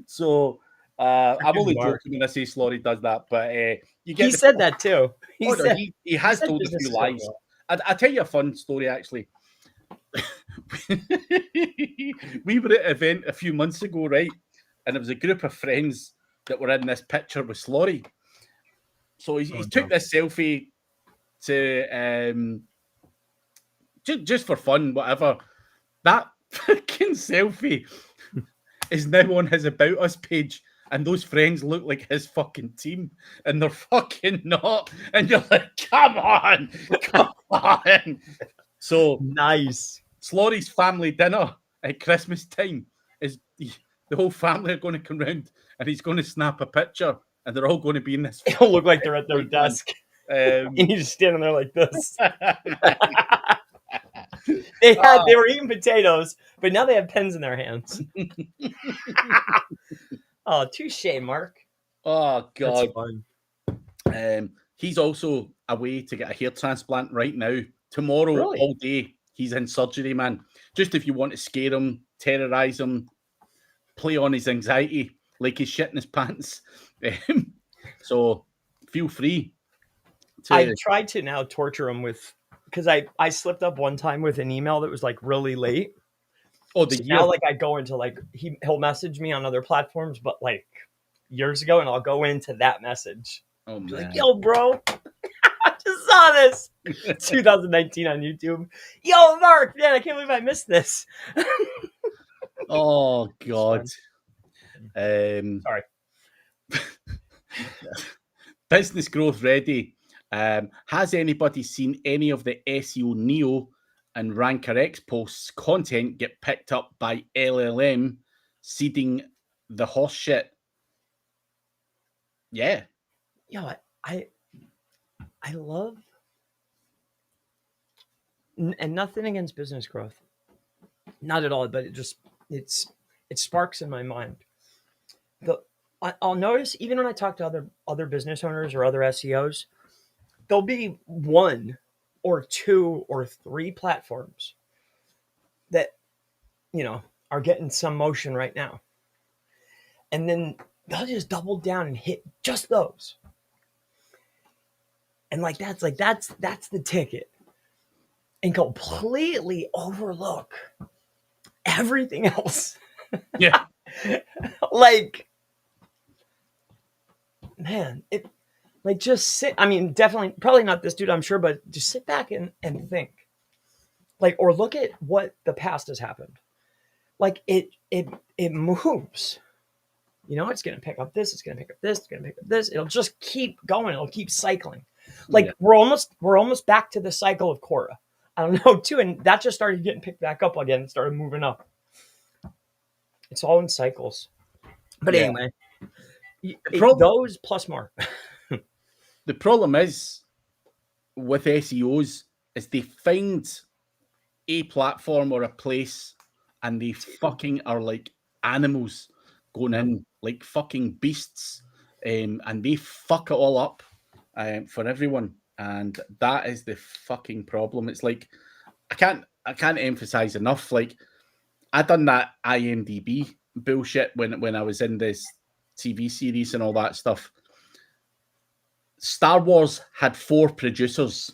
So I'm only joking when I say Slorry does that, but he said that too. He has told a few lies. I'll tell you a fun story, actually. We were at an event a few months ago, right? And there was a group of friends that were in this picture with Slorry. So he took this selfie to just for fun, whatever. That fucking selfie is now on his About Us page, and those friends look like his fucking team, and they're fucking not. And you're like, come on. So nice. Slorry's family dinner at Christmas time is the whole family are going to come round, and he's going to snap a picture, and they're all going to be in this. It'll look like they're at their desk. And he's just standing there like this. They were eating potatoes, but now they have pens in their hands. Oh, touche, Mark. Oh, God. That's fun. He's also away to get a hair transplant right now. Tomorrow, really? All day, he's in surgery, man. Just if you want to scare him, terrorize him, play on his anxiety like he's shitting his pants. So feel free. I tried to now torture him because I slipped up one time with an email that was like really late. Oh, now like I go into like he'll message me on other platforms, but like years ago, and I'll go into that message. Oh man, like, yo, bro, just saw this. 2019 on YouTube. Yo, Mark, man, I can't believe I missed this. Oh God. Sorry. Business growth ready. Has anybody seen any of the SEO Neo and Ranker X posts content get picked up by LLM seeding the horse shit? Yeah. Yo, I love, and nothing against business growth, not at all, but it sparks in my mind. I'll notice even when I talk to other business owners or other SEOs, there'll be one or two or three platforms that, are getting some motion right now. And then they'll just double down and hit just those. And that's the ticket. And completely overlook everything else. Yeah. Man, just sit. I mean, definitely, probably not this dude, I'm sure, but just sit back and think. Or look at what the past has happened. It moves. It's going to pick up this. It's going to pick up this. It's going to pick up this. It'll just keep going. It'll keep cycling. We're almost back to the cycle of Quora. I don't know too, and that just started getting picked back up again and started moving up. It's all in cycles. But anyway, those plus more. The problem is with SEOs is they find a platform or a place and they fucking are like animals going in like fucking beasts, and they fuck it all up for everyone, and that is the fucking problem. It's like I can't emphasize enough. Like I done that IMDb bullshit when I was in this TV series and all that stuff. Star Wars had 4 producers.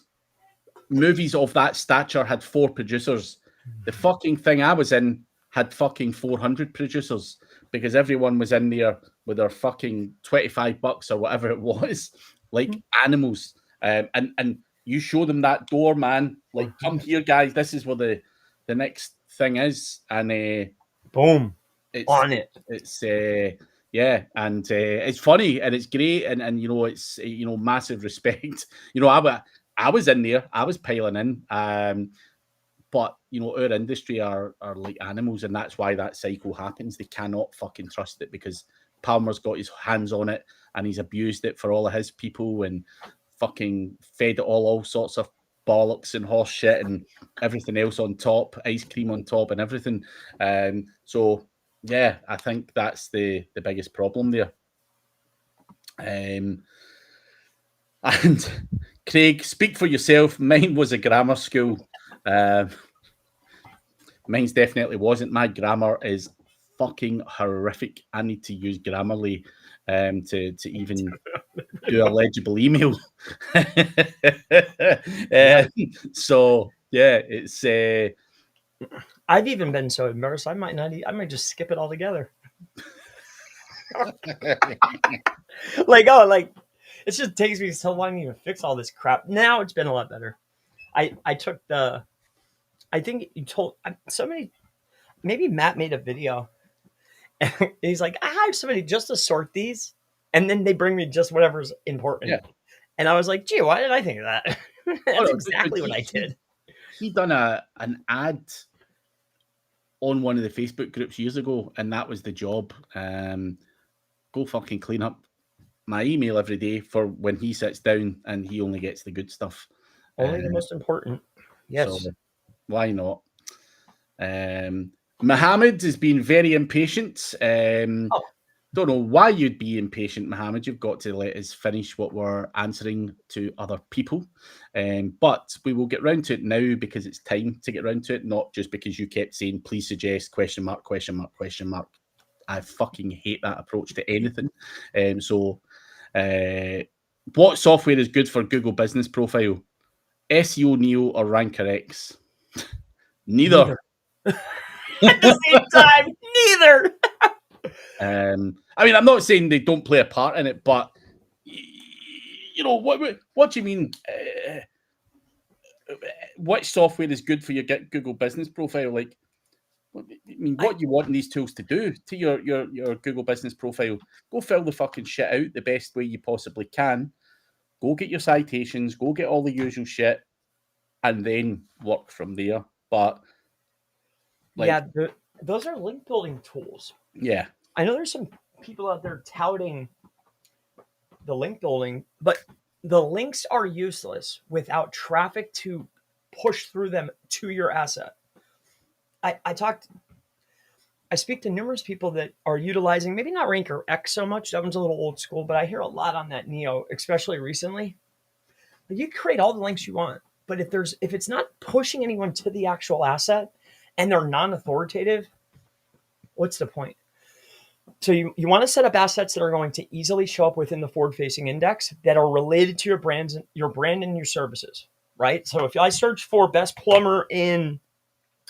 Movies of that stature had 4 producers. The fucking thing I was in had fucking 400 producers because everyone was in there with their fucking $25 or whatever it was, like animals. And you show them that door, man. Like, come here, guys. This is where the next thing is, and boom, it's on it. It's yeah, and it's funny and it's great, and it's massive respect. I was in there, I was piling in, but our industry are like animals, and that's why that cycle happens. They cannot fucking trust it because Palmer's got his hands on it and he's abused it for all of his people and fucking fed it all sorts of bollocks and horse shit and everything else on top, ice cream on top and everything. So yeah, I think that's the biggest problem there. And Craig, speak for yourself. Mine was a grammar school. Mine's definitely wasn't. My grammar is fucking horrific. I need to use Grammarly to even do a legible email. So yeah, it's. I've even been so embarrassed. I might just skip it altogether. It just takes me so long to even fix all this crap. Now it's been a lot better. I took I think you told somebody, maybe Matt made a video. And he's like, I hired somebody just to sort these, and then they bring me just whatever's important. Yeah. And I was like, gee, why did I think of that? That's exactly what I did. He done an ad on one of the Facebook groups years ago, and that was the job. Go fucking clean up my email every day for when he sits down and he only gets the good stuff. Only the most important. Yes. So why not? Mohammed has been very impatient. Don't know why you'd be impatient, Mohammed. You've got to let us finish what we're answering to other people. But we will get round to it now because it's time to get round to it, not just because you kept saying, please suggest, question mark, question mark, question mark. I fucking hate that approach to anything. What software is good for Google Business Profile? SEO Neo or Ranker X? Neither. At the same time, neither. I mean, I'm not saying they don't play a part in it, but what do you mean? which software is good for your Google business profile? Like, I mean, what you want these tools to do to your Google business profile? Go fill the fucking shit out the best way you possibly can. Go get your citations, go get all the usual shit, and then work from there. But like, those are link building tools. yeah, I know there's some people out there touting the link building, but the links are useless without traffic to push through them to your asset. I speak to numerous people that are utilizing, maybe not Ranker X so much, that one's a little old school, but I hear a lot on that Neo, especially recently. But you create all the links you want, but if it's not pushing anyone to the actual asset and they're non-authoritative, what's the point? So you want to set up assets that are going to easily show up within the forward-facing index that are related to your brand and your services, right? So if I search for best plumber in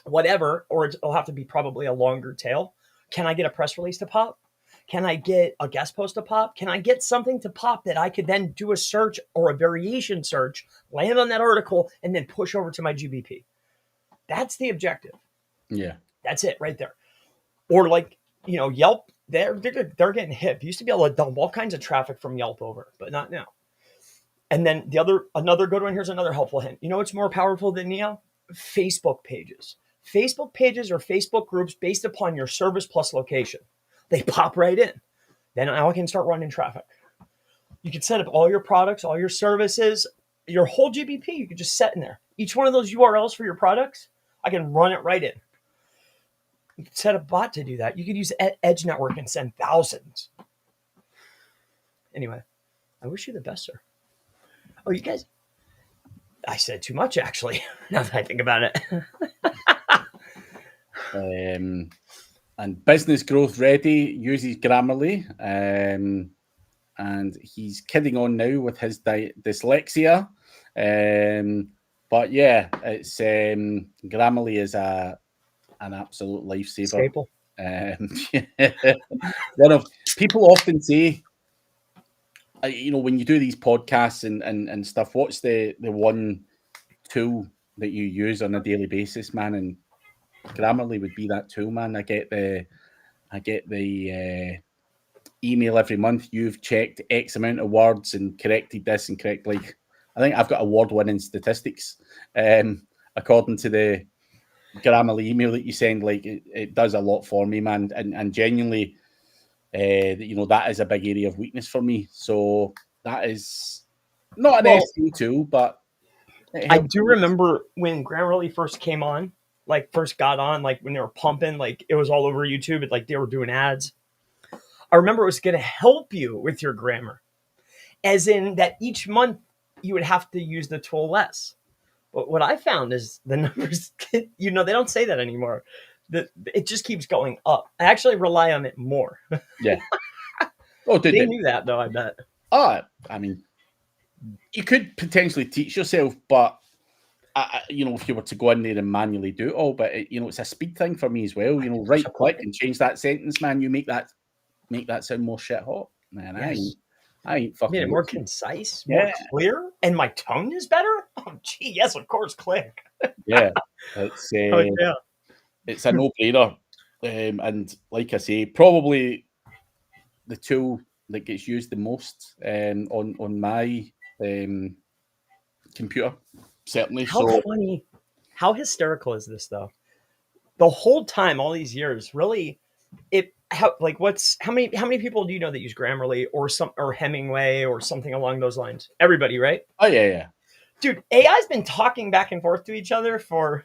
whatever, or it'll have to be probably a longer tail, can I get a press release to pop? Can I get a guest post to pop? Can I get something to pop that I could then do a search or a variation search, land on that article, and then push over to my GBP? That's the objective. Yeah. That's it right there. Or like, Yelp, they're getting hip. You used to be able to dump all kinds of traffic from Yelp over, but not now. And then another good one, here's another helpful hint. You know what's more powerful than Neo? Facebook pages. Facebook pages are Facebook groups based upon your service plus location. They pop right in. Then now I can start running traffic. You can set up all your products, all your services, your whole GBP. You could just set in there. Each one of those URLs for your products, I can run it right in. You could set a bot to do that. You could use Edge Network and send thousands. Anyway, I wish you the best, sir. Oh, you guys, I said too much, actually, now that I think about it. And Business Growth Ready uses Grammarly, and he's kidding on now with his dyslexia. But yeah, it's Grammarly is an absolute lifesaver. Staple. One of people often say, when you do these podcasts and stuff, what's the one tool that you use on a daily basis, man? And Grammarly would be that tool, man. I get the email every month. You've checked X amount of words and corrected this and correct. Like, I think I've got award-winning statistics, according to the Grammarly email that you send. Like, it does a lot for me, man. And genuinely, that is a big area of weakness for me. So that is not an SEO tool, but I do remember when Grammarly first came on, like first got on, like when they were pumping, like it was all over YouTube, like they were doing ads. I remember it was going to help you with your grammar, as in that each month you would have to use the tool less. But what I found is the numbers, they don't say that anymore. It just keeps going up. I actually rely on it more. Yeah. Oh, dude, they knew that though, I bet. I mean, you could potentially teach yourself, but if you were to go in there and manually do it all, but it's a speed thing for me as well. Right click and change that sentence, man. You make that sound more shit hot, man. Yes. I ain't fucking. Made it more concise, more clear, and my tone is better. Oh, gee, yes, of course, click. Yeah, it's it's a no-brainer, and like I say, probably the tool that gets used the most on my computer, certainly. How funny, how hysterical is this though? The whole time, all these years, really, how many people do you know that use Grammarly or Hemingway or something along those lines? Everybody, right? Oh yeah. Dude, AI's been talking back and forth to each other for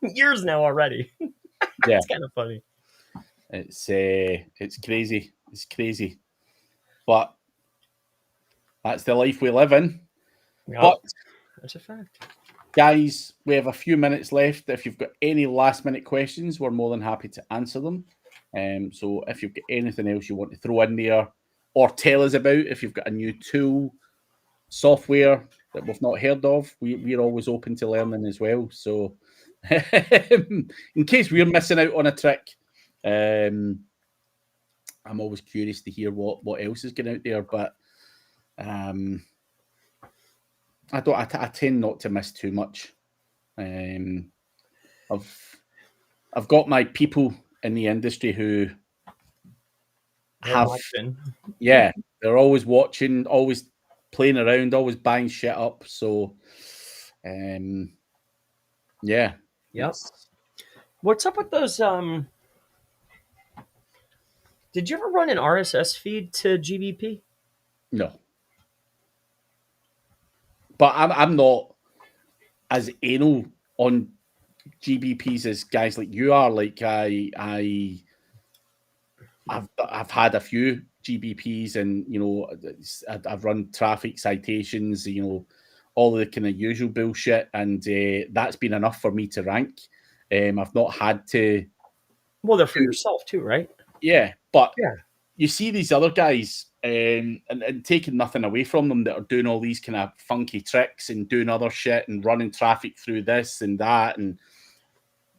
years now already. Yeah, it's kind of funny. It's crazy. It's crazy, but that's the life we live in. Yep. But that's a fact. Guys, we have a few minutes left. If you've got any last-minute questions, we're more than happy to answer them. So if you've got anything else you want to throw in there or tell us about, if you've got a new tool, software that we've not heard of, we're always open to learning as well. So in case we're missing out on a trick, I'm always curious to hear what else is going out there. But I tend not to miss too much. I've got my people in the industry who They're have, watching. yeah, they're always watching, always playing around, always buying shit up. So, yeah. Yep. What's up with those? Did you ever run an RSS feed to GBP? No, but I'm not as anal on GBPs as guys like you are. Like I've had a few GBPs, and I've run traffic citations, all the kind of usual bullshit, and that's been enough for me to rank. I've not had to. Well, they're for yourself too, right? Yeah, but Yeah. you see these other guys, and taking nothing away from them, that are doing all these kind of funky tricks and doing other shit and running traffic through this and that, and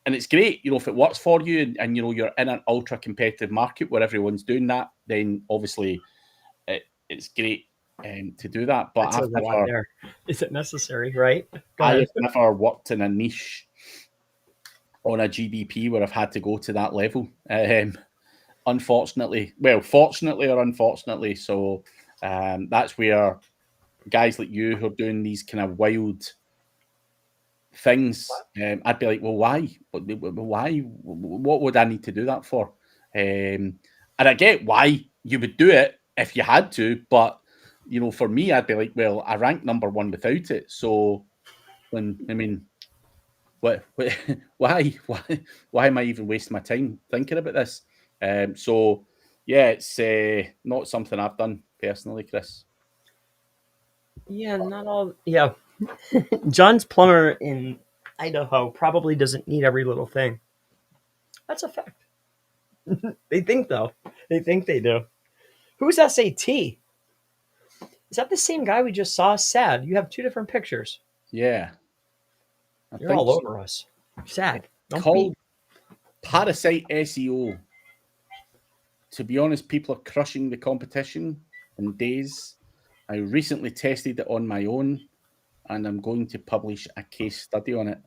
it's great, if it works for you, and you're in an ultra competitive market where everyone's doing that, then obviously it's great to do that. But That says a lot there. Is it necessary, right? Go I ahead. have never worked in a niche on a GBP where I've had to go to that level. Unfortunately, fortunately or unfortunately. So that's where guys like you who are doing these kind of wild things, I'd be like, well, why? Why? What would I need to do that for? And I get why you would do it if you had to, but for me, I'd be like, well, I rank number one without it. So what why am I even wasting my time thinking about this? So yeah, it's not something I've done personally, Chris. Yeah, not all. Yeah, John's plumber in Idaho probably doesn't need every little thing. That's a fact. They think though. They think they do. Who's SAT? Is that the same guy we just saw? Sad. You have two different pictures. Yeah, I You're think all so. over us. Sad. Don't Called be. Parasite SEO. To be honest, people are crushing the competition in days. I recently tested it on my own, and I'm going to publish a case study on it.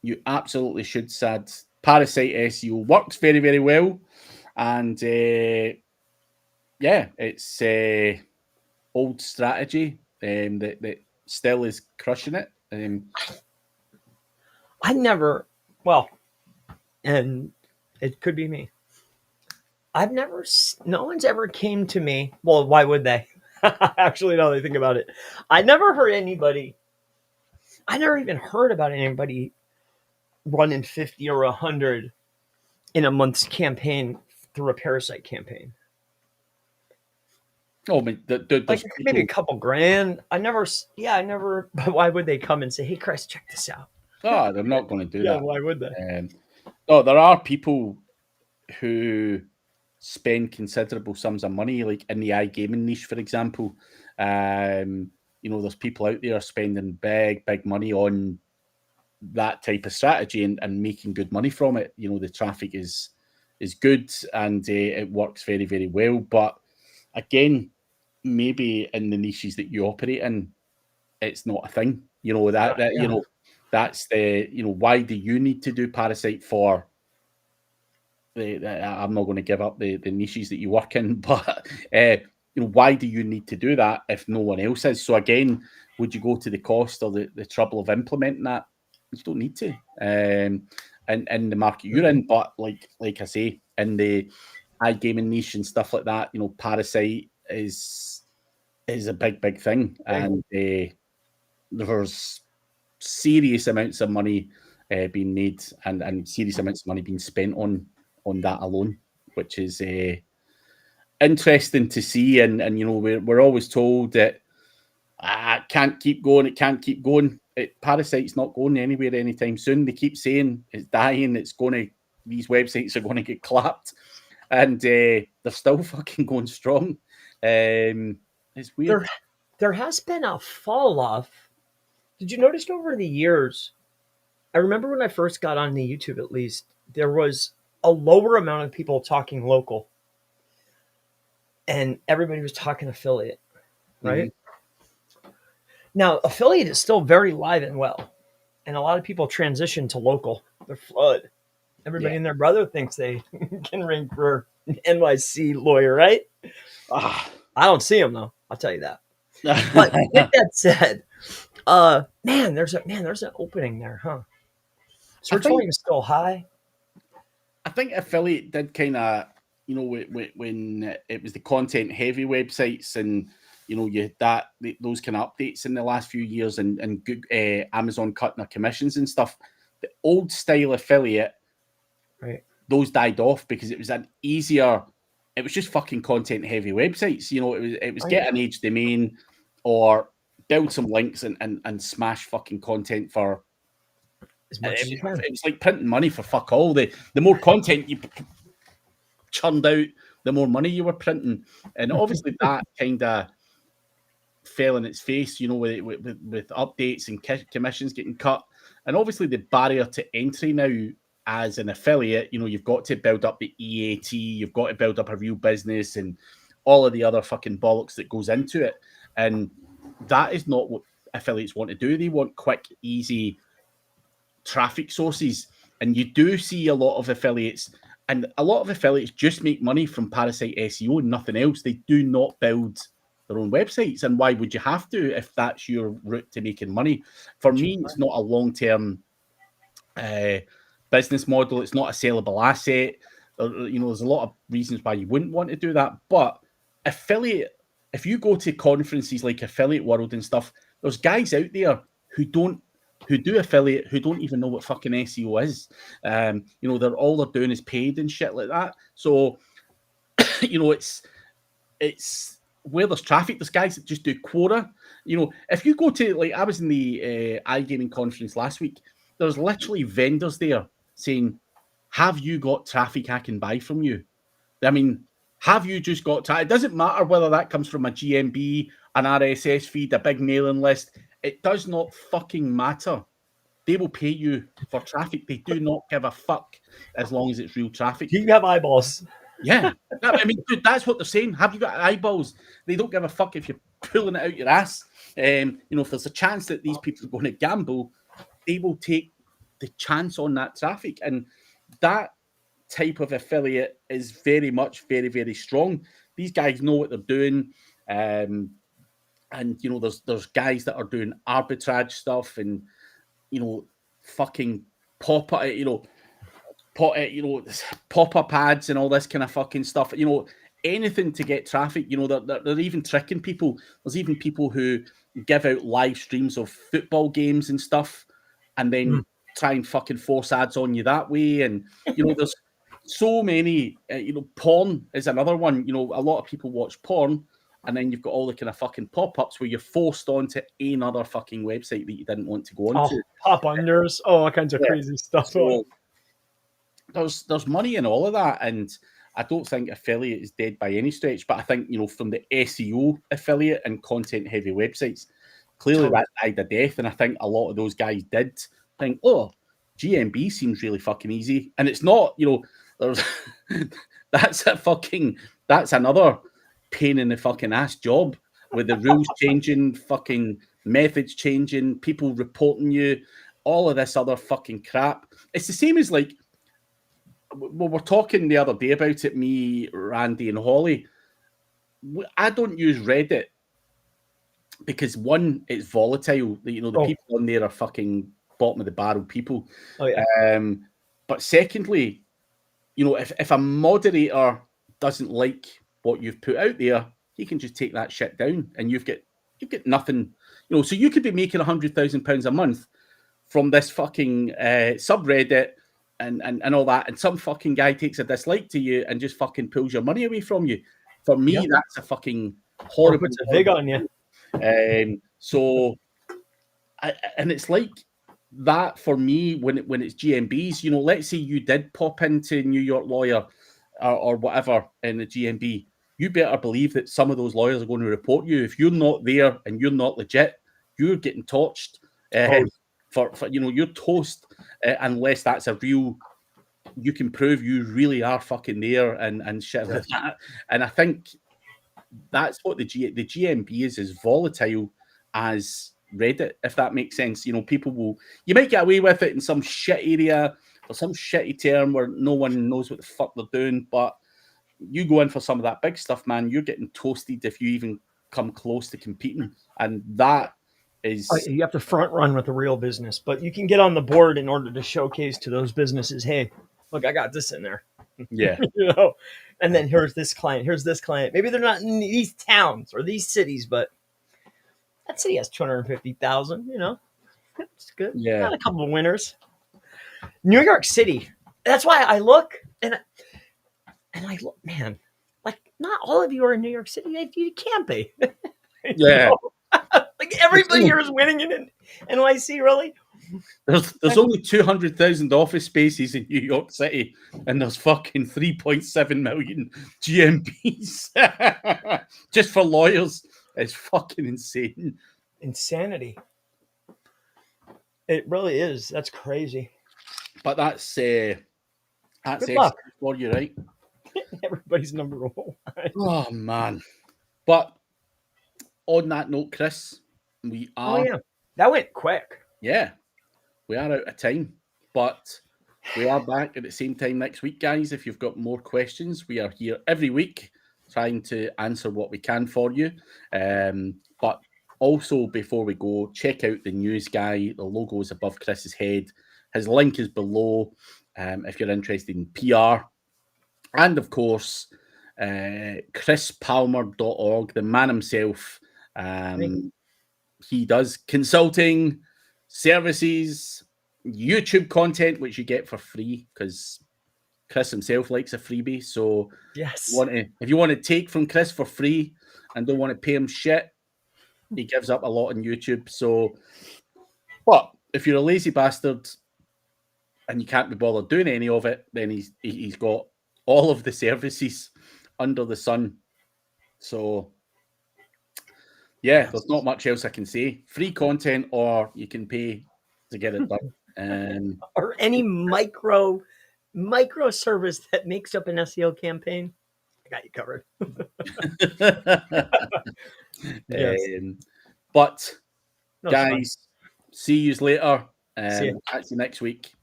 You absolutely should, Sad. Parasite SEO works very, very well. And yeah, it's old strategy that still is crushing it. I never. Well, and it could be me. I've never. No one's ever came to me. Well, why would they? Actually, now that I think about it, I never heard anybody. I never even heard about anybody running 50 or 100 in a month's campaign through a Parasite campaign. Oh, I mean, Like there's maybe a people. couple grand. I never. But why would they come and say, "Hey, Chris, check this out"? Oh, they're not going to do Yeah, that. why would they? No, there are people who spend considerable sums of money, like in the iGaming niche, for example. There's people out there spending big, big money on that type of strategy, and making good money from it. The traffic is good, and it works very, very well. But again, maybe in the niches that you operate in, it's not a thing. Yeah. That's why do you need to do Parasite for? I'm not going to give up the niches that you work in, but why do you need to do that if no one else is? So again, would you go to the cost or the trouble of implementing that? You don't need to, and in the market you're in. But like I say, in the iGaming niche and stuff like that, Parasite is a big thing, and there's serious amounts of money being made, and serious amounts of money being spent on that alone, which is interesting to see. And we're always told that it can't keep going. It can't keep going. Parasite's not going anywhere anytime soon. They keep saying it's dying. It's going to. These websites are going to get clapped, and they're still fucking going strong. It's weird. There has been a fall off. Did you notice over the years? I remember when I first got on the YouTube, at least there was a lower amount of people talking local, and everybody was talking affiliate, right? Mhm. Now, affiliate is still very live and well, and a lot of people transition to local. They're flood. Everybody and their brother thinks they can rank for NYC lawyer, right? Ah. I don't see them though. I'll tell you that. But with that said, man, there's an opening there, huh? Search volume is still high. I think affiliate did kind of, you know, when it was the content heavy websites, and you know, you had those kind of updates in the last few years, and Amazon cutting their commissions and stuff. The old style affiliate, right, those died off because it was an easier. It was just fucking content heavy websites. You know, it was get an age domain or build some links and smash fucking content for. It was like printing money for fuck all. The more content you churned out, the more money you were printing, and obviously that kind of fell in its face. You know, with updates and commissions getting cut, and obviously the barrier to entry now as an affiliate. You know, you've got to build up the EAT, you've got to build up a real business, and all of the other fucking bollocks that goes into it, and that is not what affiliates want to do. They want quick, easy traffic sources, and you do see a lot of affiliates, and a lot of affiliates just make money from Parasite SEO and nothing else. They do not build their own websites, and why would you have to if that's your route to making money? For me, it's not a long-term business model. It's not a sellable asset. You know, there's a lot of reasons why you wouldn't want to do that, but affiliate, if you go to conferences like Affiliate World and stuff, there's guys out there who do affiliate, who don't even know what fucking SEO is. You know, all they're doing is paid and shit like that. So, you know, it's where there's traffic, there's guys that just do quota. You know, if you go to, like, I was in the iGaming conference last week, there's literally vendors there saying, have you got traffic I can buy from you? I mean, have you just got traffic? It doesn't matter whether that comes from a GMB, an RSS feed, a big mailing list. It does not fucking matter. They will pay you for traffic. They do not give a fuck as long as it's real traffic. You have eyeballs. Yeah. I mean, dude, that's what they're saying. Have you got eyeballs? They don't give a fuck if you're pulling it out your ass. You know, if there's a chance that these people are going to gamble, they will take the chance on that traffic. And that type of affiliate is very much very, very strong. These guys know what they're doing. And, you know, there's guys that are doing arbitrage stuff and, you know, fucking pop-up ads and all this kind of fucking stuff. You know, anything to get traffic. You know, they're even tricking people. There's even people who give out live streams of football games and stuff, and then try and fucking force ads on you that way. And you know, there's so many. You know, porn is another one. You know, a lot of people watch porn. And then you've got all the kind of fucking pop-ups where you're forced onto another fucking website that you didn't want to go onto. Pop-unders, all kinds of crazy stuff. So there's money in all of that, and I don't think affiliate is dead by any stretch. But I think, you know, from the SEO affiliate and content-heavy websites, clearly that died a death. And I think a lot of those guys did think, oh, GMB seems really fucking easy, and it's not. You know, there's that's another pain in the fucking ass job with the rules changing, fucking methods changing, people reporting you, all of this other fucking crap. It's the same as, like, we were talking the other day about it, me, Randy, and Holly. I don't use Reddit because, one, it's volatile. You know, the people on there are fucking bottom of the barrel people. Oh, yeah. But secondly, you know, if a moderator doesn't like what you've put out there, he can just take that shit down, and you've got nothing. You know, so you could be making £100,000 a month from this fucking subreddit and all that, and some fucking guy takes a dislike to you and just fucking pulls your money away from you. For me, that's a fucking horrible. Puts a vig on you. So, and it's like that for me when it's GMBs. You know, let's say you did pop into New York Lawyer or whatever in the GMB. You better believe that some of those lawyers are going to report you. If you're not there and you're not legit, you're getting torched. For you know, you're toast unless that's a real. You can prove you really are fucking there and shit like that. And I think that's what the GMB is volatile as Reddit, if that makes sense. People you might get away with it in some shit area or some shitty term where no one knows what the fuck they're doing, but you go in for some of that big stuff, man, you're getting toasted if you even come close to competing. And that is... You have to front run with the real business, but you can get on the board in order to showcase to those businesses, hey, look, I got this in there. Yeah. And then here's this client. Maybe they're not in these towns or these cities, but that city has 250,000, it's good. Yeah. Got a couple of winners. New York City. That's why I look and I look, man, like not all of you are in New York City. You can't be. Yeah. Like everybody here is winning in NYC, really? There's only 200,000 office spaces in New York City, and there's fucking 3.7 million GMPs just for lawyers. It's fucking insane. Insanity. It really is. That's crazy. But that's SEO for you, right? Everybody's number one. Oh man. But on that note, Chris, we are... Oh yeah, that went quick. Yeah, we are out of time, but we are back at the same time next week, guys. If you've got more questions, we are here every week trying to answer what we can for you. But also, before we go, check out the news guy. The logo is above Chris's head. His link is below if you're interested in PR. And of course, chrispalmer.org, the man himself. He does consulting, services, YouTube content, which you get for free because Chris himself likes a freebie. So yes, if you want to take from Chris for free and don't want to pay him shit, he gives up a lot on YouTube. So, but if you're a lazy bastard and you can't be bothered doing any of it, then he's got all of the services under the sun. So yeah, there's not much else I can say. Free content, or you can pay to get it done. Or any micro service that makes up an SEO campaign, I got you covered. Yes. But no, guys, see you later. See ya. Catch you next week.